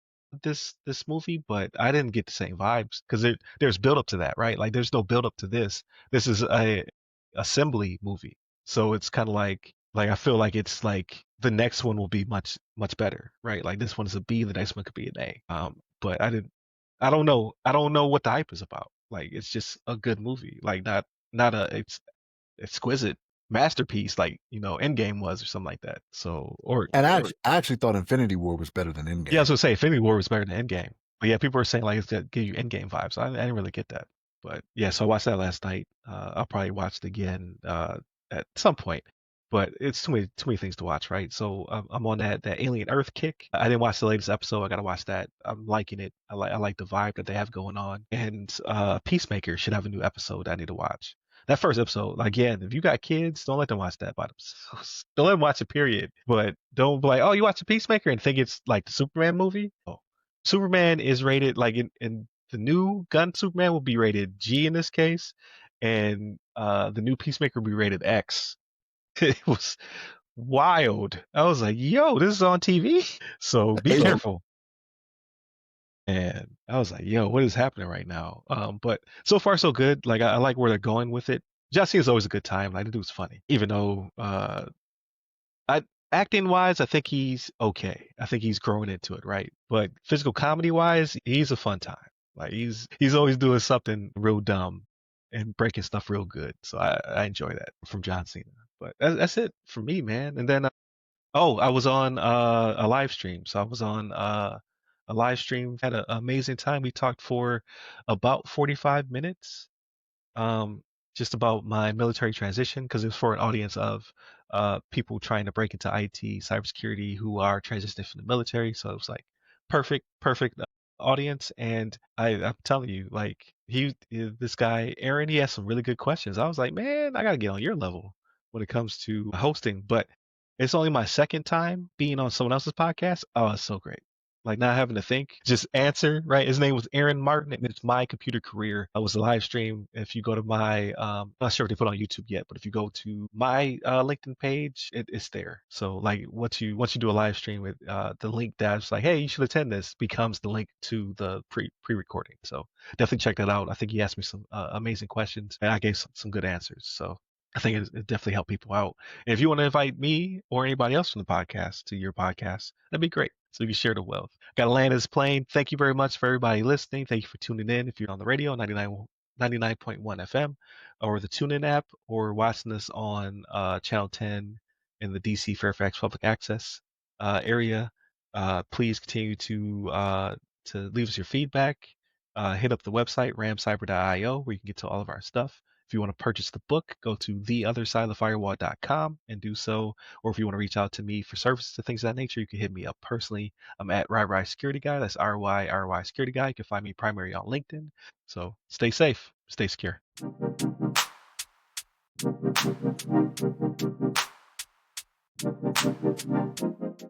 A: this movie, but I didn't get the same vibes because there's build up to that, right? Like there's no build up to this. This is a assembly movie, so it's kind of like I feel like it's like the next one will be much better, right? Like this one is a B, the next one could be an A. But I don't know, what the hype is about. Like it's just a good movie, like not a exquisite masterpiece like Endgame was or something like that. So or
B: And I actually thought Infinity War was better than
A: yeah, I was
B: Endgame.
A: gonna say Infinity War was better than Endgame, but yeah, people were saying like it's gonna give you Endgame vibes. I didn't really get that, but yeah, so I watched that last night. I'll probably watch it again at some point. But it's too many things to watch, right? So I'm on that Alien Earth kick. I didn't watch the latest episode. I gotta watch that. I'm liking it. I like the vibe that they have going on. And Peacemaker should have a new episode I need to watch. That first episode, again, if you got kids, don't let them watch that by themselves. Don't let them watch it, period. But don't be like, oh, you watch a Peacemaker and think it's like the Superman movie. Oh, Superman is rated like in the new gun Superman will be rated G in this case, and the new Peacemaker will be rated X. It was wild. I was like, yo, this is on TV. So be
B: Halo.
A: careful. And I was like, yo, what is happening right now? But so far so good. Like I like where they're going with it. Jesse is always a good time. Like the dude's funny, even though I acting wise, I think he's okay. I think he's growing into it, right? But physical comedy wise, he's a fun time. Like he's always doing something real dumb and breaking stuff real good. So I enjoy that from John Cena. But that's it for me, man. And then oh, I was on a live stream. So I was on a live stream, had an amazing time. We talked for about 45 minutes, um, just about my military transition because it was for an audience of people trying to break into IT, cybersecurity, who are transitioning from the military. So it was like perfect audience. And I'm telling you, like this guy Aaron, he has some really good questions. I was like, man, I gotta get on your level when it comes to hosting. But it's only my second time being on someone else's podcast. Oh, it's so great. Like not having to think, just answer, right? His name was Aaron Martin, and it's My Computer Career. I was a live stream. If you go to my, I'm not sure if they put it on YouTube yet, but if you go to my LinkedIn page, it's there. So like once you do a live stream with the link that's like, hey, you should attend this, becomes the link to the pre-recording. So definitely check that out. I think he asked me some amazing questions, and I gave some good answers. So I think it definitely helped people out. And if you want to invite me or anybody else from the podcast to your podcast, that'd be great. So you can share the wealth. Got to land this plane. Thank you very much for everybody listening. Thank you for tuning in. If you're on the radio, 99.1 FM, or the TuneIn app, or watching us on Channel 10 in the DC Fairfax Public Access area, please continue to leave us your feedback. Hit up the website, ramcyber.io, where you can get to all of our stuff. If you want to purchase the book, go to theothersideofthefirewall.com and do so. Or if you want to reach out to me for services and things of that nature, you can hit me up personally. I'm at RY Security Guy. That's RY Security Guy. You can find me primarily on LinkedIn. So stay safe, stay secure.